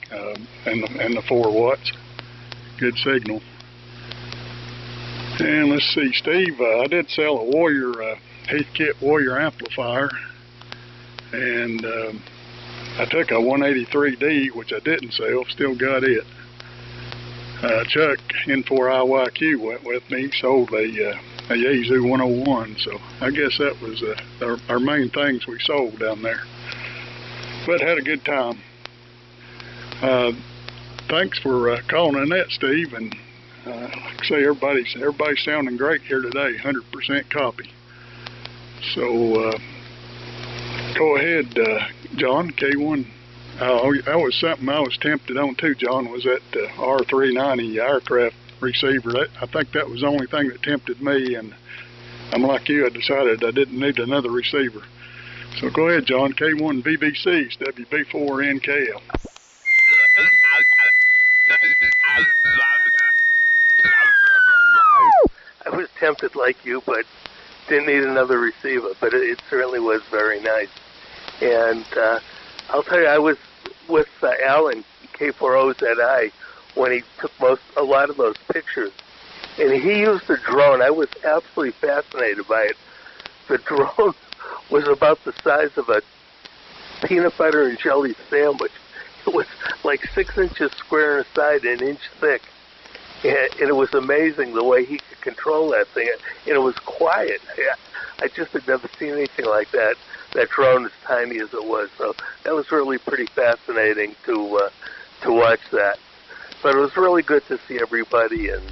and the 4 watts, good signal. And let's see, Steve, I did sell a Warrior, Heathkit Warrior amplifier, and I took a 183D, which I didn't sell, still got it. Chuck, N4IYQ, went with me, he sold a Yaesu 101, so I guess that was our main things we sold down there. But had a good time. Thanks for calling Annette, Steve, and like I say, everybody's sounding great here today, 100% copy. So go ahead, John, K1. That was something I was tempted on too, John, was that R390 aircraft receiver. I think that was the only thing that tempted me, and I'm like you, I decided I didn't need another receiver. So go ahead, John, K1 VBCs, WB4NKL. I was tempted like you, but didn't need another receiver, but it certainly was very nice. And I'll tell you, I was with Alan, K4OZI, when he took a lot of those pictures. And he used the drone. I was absolutely fascinated by it. The drone was about the size of a peanut butter and jelly sandwich. It was like 6 inches square inside and 1 inch thick. And it was amazing the way he could control that thing. And it was quiet. I just had never seen anything like that. That drone as tiny as it was. So that was really pretty fascinating to watch that. But it was really good to see everybody. And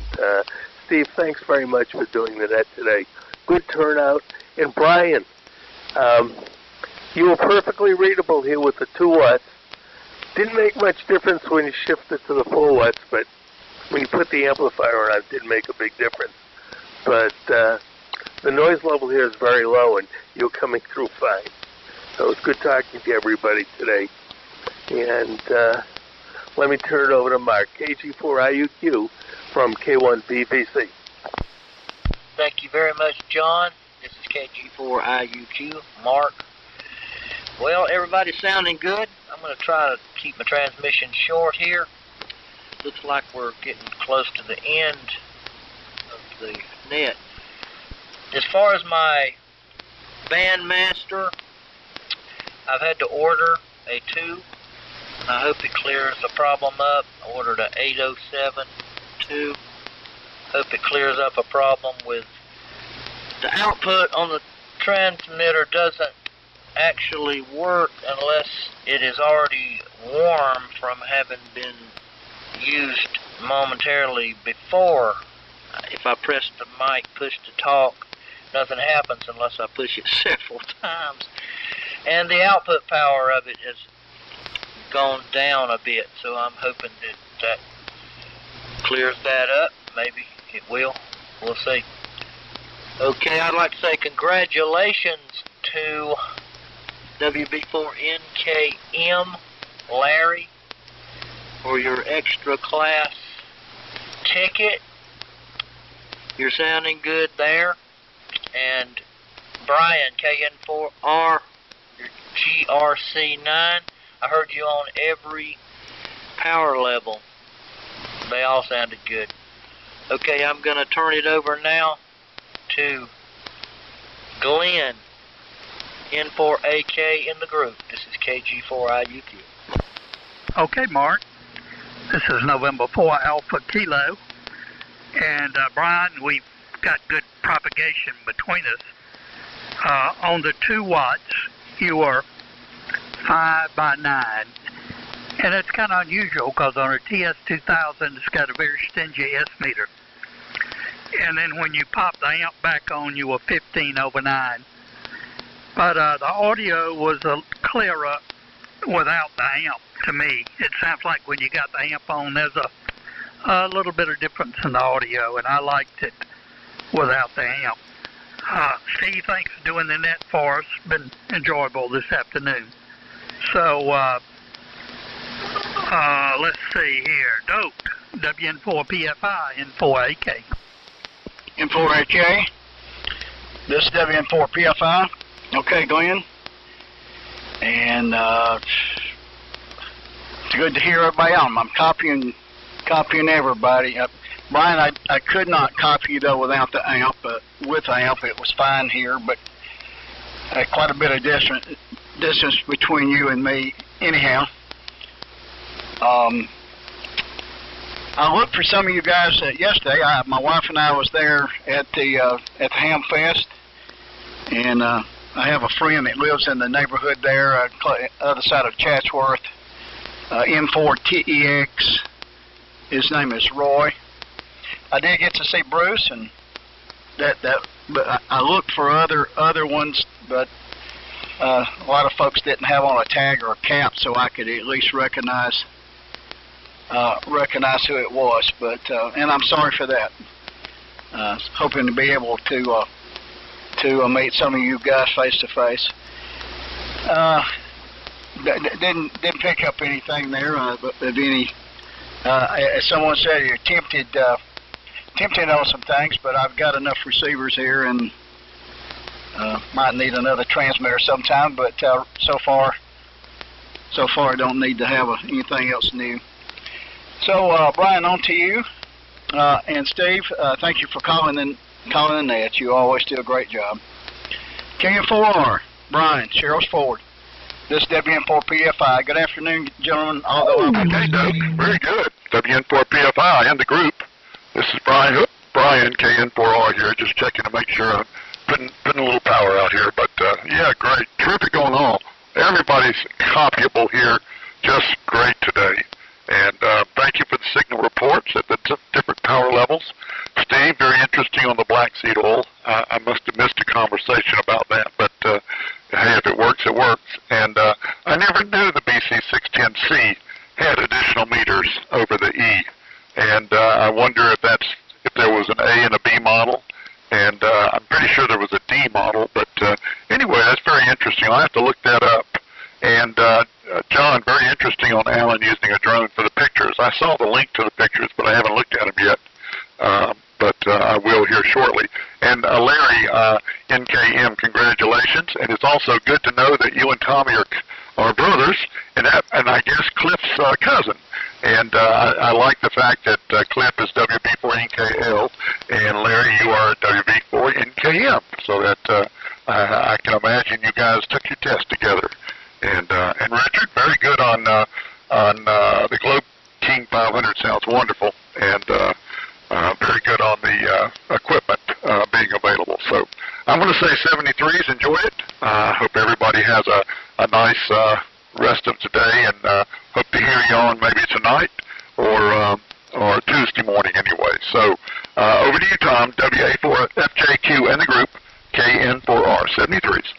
Steve, thanks very much for doing the net today. Good turnout. And Brian, you were perfectly readable here with the 2 watts. Didn't make much difference when you shifted to the 4 watts, but when you put the amplifier on, it didn't make a big difference. But the noise level here is very low, and you're coming through fine. So it was good talking to everybody today. And let me turn it over to Mark, KG4IUQ from K1BVC. Thank you very much, John. This is KG4IUQ, Mark. Well, everybody's sounding good. I'm going to try to keep my transmission short here. Looks like we're getting close to the end of the net. As far as my Bandmaster, I've had to order a 2, and I hope it clears the problem up. I ordered a 807 2. Hope it clears up a problem with the output on the transmitter. Doesn't actually work unless it is already warm from having been used momentarily before. If I press the mic, push to talk, nothing happens unless I push it several times. And the output power of it has gone down a bit, so I'm hoping that that clears that up. Maybe it will. We'll see. Okay, I'd like to say congratulations to WB4NKM Larry for your extra class ticket. You're sounding good there. And Brian, KN4R, your GRC9. I heard you on every power level. They all sounded good. Okay, I'm going to turn it over now to Glenn, N4AK in the group. This is KG4IUQ. Okay, Mark. This is November 4 Alpha Kilo. And Brian, we've got good propagation between us. On the 2 watts, you are 5 by 9. And it's kind of unusual because on a TS2000, it's got a very stingy S meter. And then when you pop the amp back on, you were 15/9. But the audio was clearer without the amp to me. It sounds like when you got the amp on, there's a little bit of difference in the audio, and I liked it without the amp. Steve, thanks for doing the net for us. Been enjoyable this afternoon. So, let's see here. Dope, WN4PFI, N4AK. N4AK, this is WN4PFI. Okay, Glenn. And it's good to hear everybody on. I'm copying everybody. Brian, I could not copy you though without the amp, but with the amp it was fine here, but quite a bit of distance between you and me. Anyhow, I looked for some of you guys yesterday. My wife and I was there at the Ham Fest, and I have a friend that lives in the neighborhood there, other side of Chatsworth, N4TEX. His name is Roy. I did get to see Bruce, and but I looked for other ones, but a lot of folks didn't have on a tag or a cap, so I could at least recognize who it was. But and I'm sorry for that. Hoping to be able to meet some of you guys face to face. Didn't pick up anything there, but any. As someone said, you're tempted on some things, but I've got enough receivers here, and might need another transmitter sometime. But so far, I don't need to have anything else new. So Brian, on to you, and Steve. Thank you for calling the net. You always do a great job. KN4R, Brian, Cheryl's Ford. This is WN4PFI. Good afternoon, gentlemen. Okay, Doug. Very good. WN4PFI and the group. This is Brian, KN4R here, just checking to make sure I'm putting a little power out here. But, yeah, great. Terrific going on. Everybody's copyable here. Just great today. And thank you for the signal reports at the different power levels. Steve, very interesting on the black seed oil. I must have missed a conversation about that, but hey, if it works, it works. And I never knew the BC610C had additional meters over the E. And I wonder if there was an A and a B model. And I'm pretty sure there was a D model. But anyway, that's very interesting. I'll have to look that up. And John, very interesting on Alan using a drone for the pictures. I saw the link to the pictures, but I haven't looked at them yet. But I will here shortly. And Larry, NKM, congratulations. And it's also good to know that you and Tommy are brothers, and I guess Cliff's cousin. And I like the fact that Cliff is WB4NKL, and Larry, you are WB4NKM. So that I can imagine you guys took your test together. And Richard, very good on the Globe King 500. Sounds wonderful, and very good on the equipment being available. So I'm going to say 73s. Enjoy it. Hope everybody has a nice rest of today, and hope to hear you on maybe tonight or Tuesday morning anyway. So over to you, Tom. WA4FJQ and the group KN4R 73s.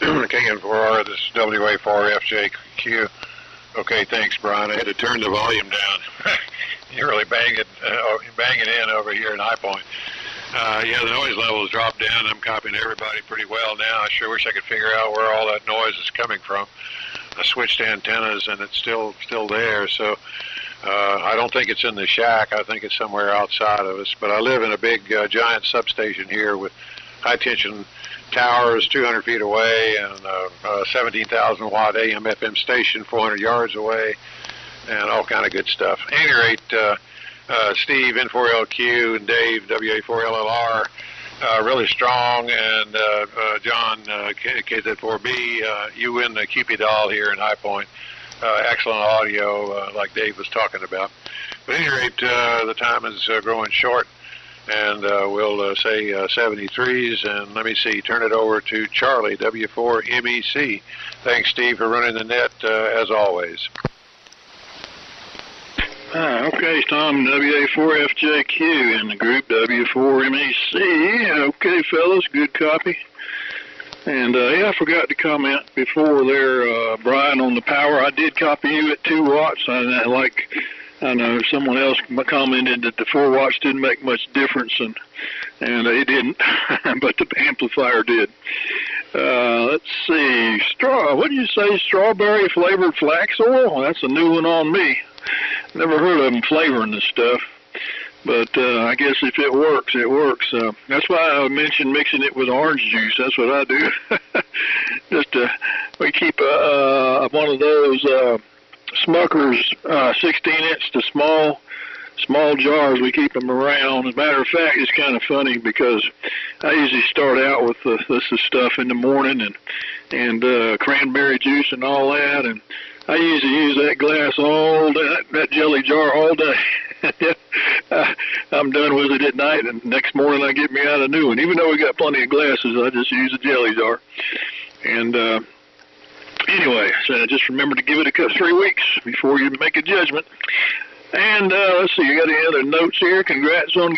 KN4R, this is WA4FJQ. Okay, thanks, Brian. I had to turn the volume down. You're really banging in over here in High Point. Yeah, the noise levels dropped down. I'm copying everybody pretty well now. I sure wish I could figure out where all that noise is coming from. I switched antennas and it's still there. So I don't think it's in the shack. I think it's somewhere outside of us. But I live in a big, giant substation here with high tension towers 200 feet away and a 17,000 watt AM FM station 400 yards away and all kind of good stuff. At any rate, Steve N4LQ and Dave WA4LLR really strong, and John KZ4B, you win the Cupid doll here in High Point. Excellent audio like Dave was talking about. But at any rate, the time is growing short. And we'll say 73s, and let me see, turn it over to Charlie, W4MEC. Thanks, Steve, for running the net, as always. Okay, Tom, WA4FJQ and the group W4MEC. Okay, fellas, good copy. And, yeah, I forgot to comment before there, Brian, on the power. I did copy you at 2 watts. I know someone else commented that the 4 watts didn't make much difference, and it didn't, but the amplifier did. Let's see, what did you say, strawberry flavored flax oil? Well, that's a new one on me. Never heard of them flavoring this stuff, but I guess if it works, it works. That's why I mentioned mixing it with orange juice. That's what I do. We keep one of those Smucker's 16-inch to small jars. We keep them around. As a matter of fact, it's kind of funny because I usually start out with this stuff in the morning and cranberry juice and all that, and I usually use that glass all day, that jelly jar all day. I'm done with it at night, and next morning I get me out a new one. Even though we got plenty of glasses, I just use a jelly jar. And anyway, so just remember to give it 3 weeks before you make a judgment. And let's see, you got any other notes here? Congrats on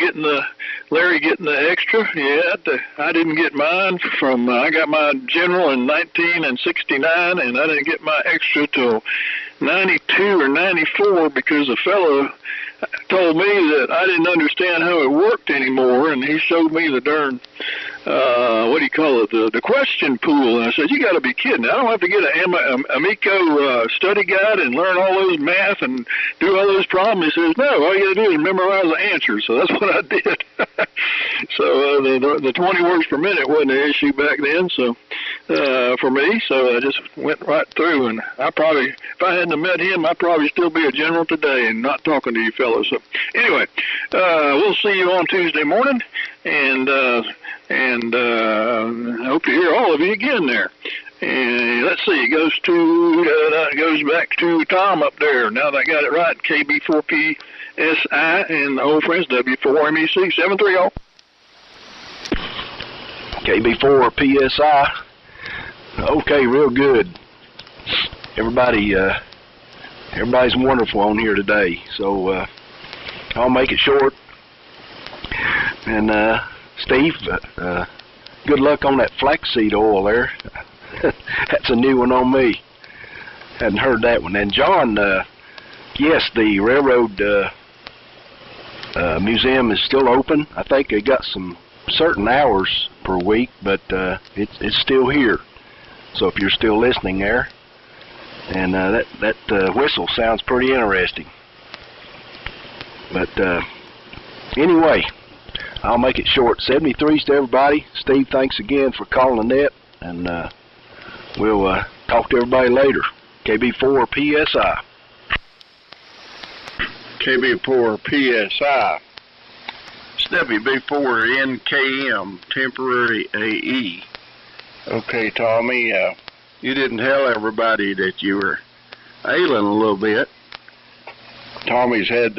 Larry getting the extra. Yeah, I didn't get mine from, I got my general in 1969, and I didn't get my extra till 92 or 94 because a fellow told me that I didn't understand how it worked anymore, and he showed me the darn, what do you call it, the question pool. And I said, you got to be kidding. I don't have to get an Amico study guide and learn all those math and do all those problems. He says, no, all you got to do is memorize the answers. So that's what I did. So the 20 words per minute wasn't an issue back then, so for me. So I just went right through, and I probably, if I hadn't have met him, I'd probably still be a general today and not talking to you fellows. So anyway, we'll see you on Tuesday morning, and I hope to hear all of you again there. And let's see, it goes back to Tom up there. Now that I got it right, KB4PSI and the old friends W4MEC 730. KB4PSI. Okay, real good. Everybody's wonderful on here today. So I'll make it short. And Steve, good luck on that flaxseed oil there. That's a new one on me. Hadn't heard that one. And John, yes, the railroad museum is still open. I think they got some certain hours per week, but it's still here. So if you're still listening there, and that whistle sounds pretty interesting. But anyway, I'll make it short. 73s to everybody. Steve, thanks again for calling the net, and we'll talk to everybody later. KB4PSI. KB4PSI. It's WB4NKM, temporary AE. Okay, Tommy, you didn't tell everybody that you were ailing a little bit. Tommy's had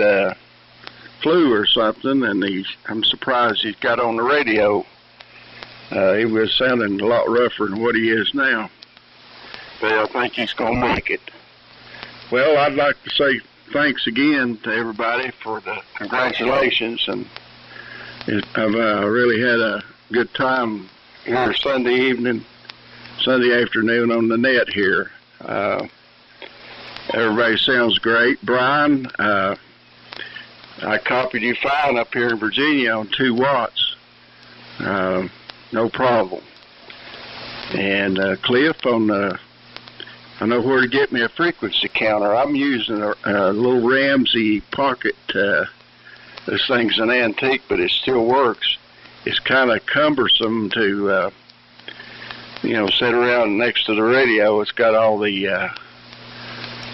flu or something, and I'm surprised he's got on the radio. He was sounding a lot rougher than what he is now. But I think he's going to make it. Well, I'd like to say thanks again to everybody for the congratulations, and I've really had a good time here Sunday afternoon on the net here. Everybody sounds great. Brian, I copied you fine up here in Virginia on 2 watts. No problem. And Cliff, I know where to get me a frequency counter. I'm using a little Ramsey Pocket. This thing's an antique, but it still works. It's kind of cumbersome to, sit around next to the radio. It's got all the,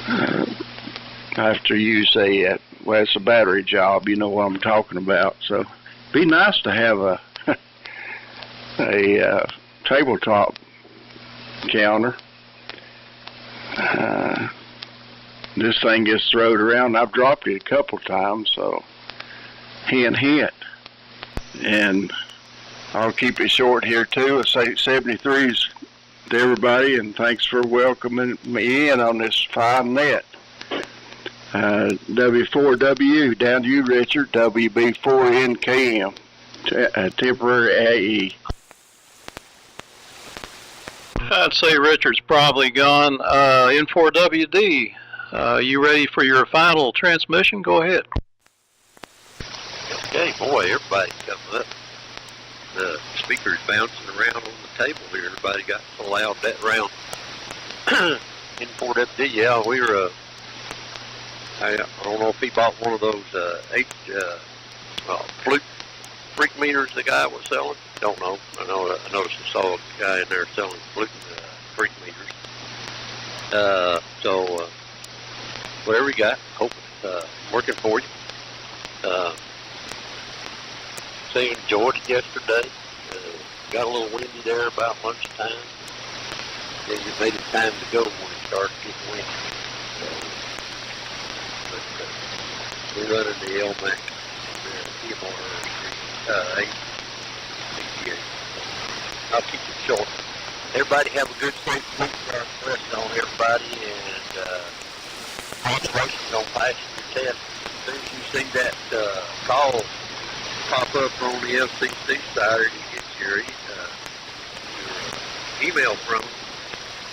I have to use it's a battery job. You know what I'm talking about. So it'd be nice to have a tabletop counter. This thing gets thrown around. I've dropped it a couple times, so hint, hint. And I'll keep it short here too. I say 73s to everybody, and thanks for welcoming me in on this fine net. W4W, down to you, Richard. WB4NKM, temporary AE. I'd say Richard's probably gone. N4WD, you ready for your final transmission? Go ahead. Okay, boy, everybody coming up. The speaker's bouncing around on the table here. Everybody got so loud that round. N4WD, yeah, we were, I don't know if he bought one of those flute freak meters the guy was selling. Don't know. I noticed I saw a guy in there selling flute freak meters. Whatever you got, hope it's working for you. Say enjoyed it yesterday. Got a little windy there about lunchtime. Then you made it time to go when it started getting windy. We're running the LMAC PMR 868. I'll keep it short. Everybody have a good safe week. Rest on everybody, and congratulations on passing your test. As soon as you see that call pop up on the FCC side, or you get your email from them,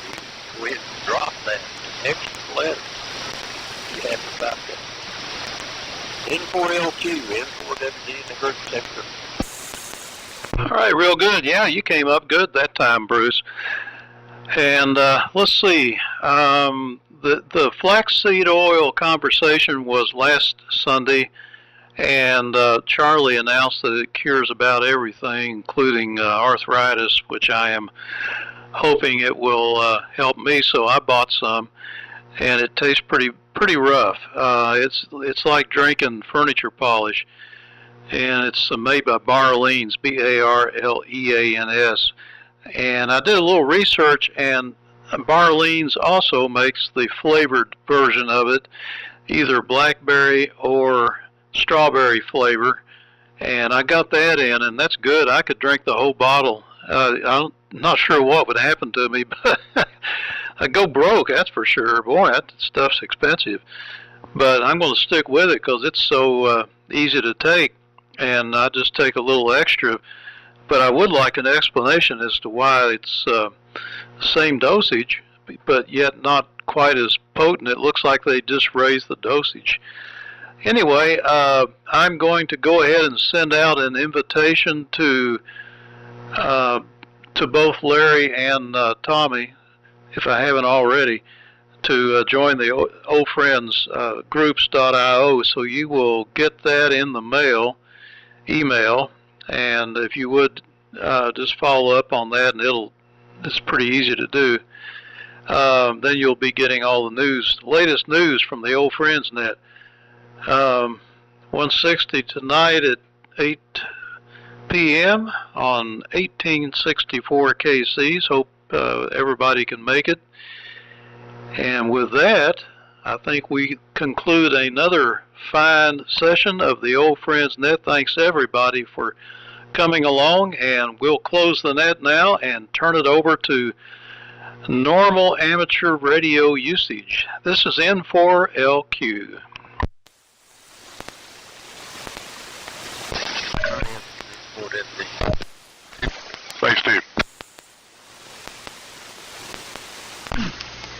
you go ahead and drop that extra letter. Be happy about that. N4LQ, N4WD in the group sector. All right, real good. Yeah, you came up good that time, Bruce. And let's see. The flaxseed oil conversation was last Sunday, and Charlie announced that it cures about everything, including arthritis, which I am hoping it will help me. So I bought some, and it tastes pretty rough. It's like drinking furniture polish, and it's made by Barleans, Barleans. And I did a little research, and Barleans also makes the flavored version of it, either blackberry or strawberry flavor, and I got that in, and that's good. I could drink the whole bottle. I'm not sure what would happen to me, but I'd go broke, that's for sure. Boy, that stuff's expensive. But I'm going to stick with it because it's so easy to take, and I just take a little extra. But I would like an explanation as to why it's the same dosage, but yet not quite as potent. It looks like they just raised the dosage. Anyway, I'm going to go ahead and send out an invitation to both Larry and Tommy, if I haven't already, to join the Old Friends groups.io. So you will get that in the email, and if you would just follow up on that, and it's pretty easy to do. Then you'll be getting all the latest news from the Old Friends Net. 160 tonight at 8 p.m. on 1864 KCs. Hope everybody can make it. And with that, I think we conclude another fine session of the Old Friends Net. Thanks everybody for coming along, and we'll close the net now and turn it over to normal amateur radio usage. This is N4LQ. Thanks, Steve.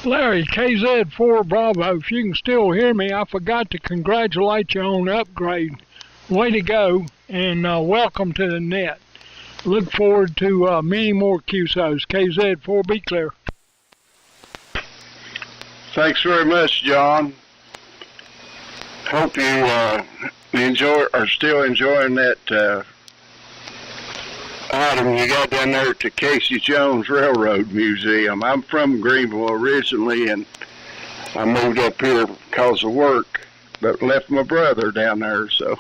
Larry, KZ4 Bravo, if you can still hear me, I forgot to congratulate you on the upgrade. Way to go, and welcome to the net. Look forward to many more QSOs. KZ4, be clear. Thanks very much, John. Hope you are still enjoying that item you got down there at the Casey Jones Railroad Museum. I'm from Greenville originally, and I moved up here because of work, but left my brother down there, so.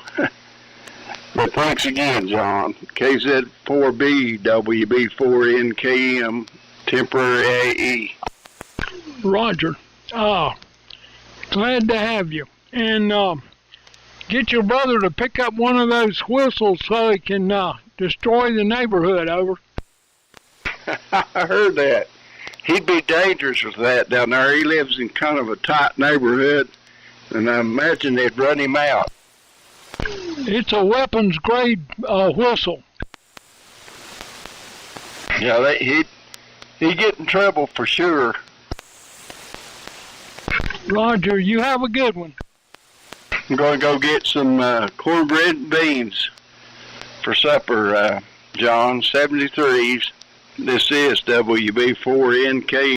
But thanks again, John. KZ4B, WB4NKM, temporary AE. Roger. Glad to have you. And get your brother to pick up one of those whistles so he can destroy the neighborhood, over. I heard that. He'd be dangerous with that down there. He lives in kind of a tight neighborhood, and I imagine they'd run him out. It's a weapons grade whistle. Yeah, he'd get in trouble for sure. Roger, you have a good one. I'm going to go get some cornbread and beans for supper, John. 73s. This is WB4NK.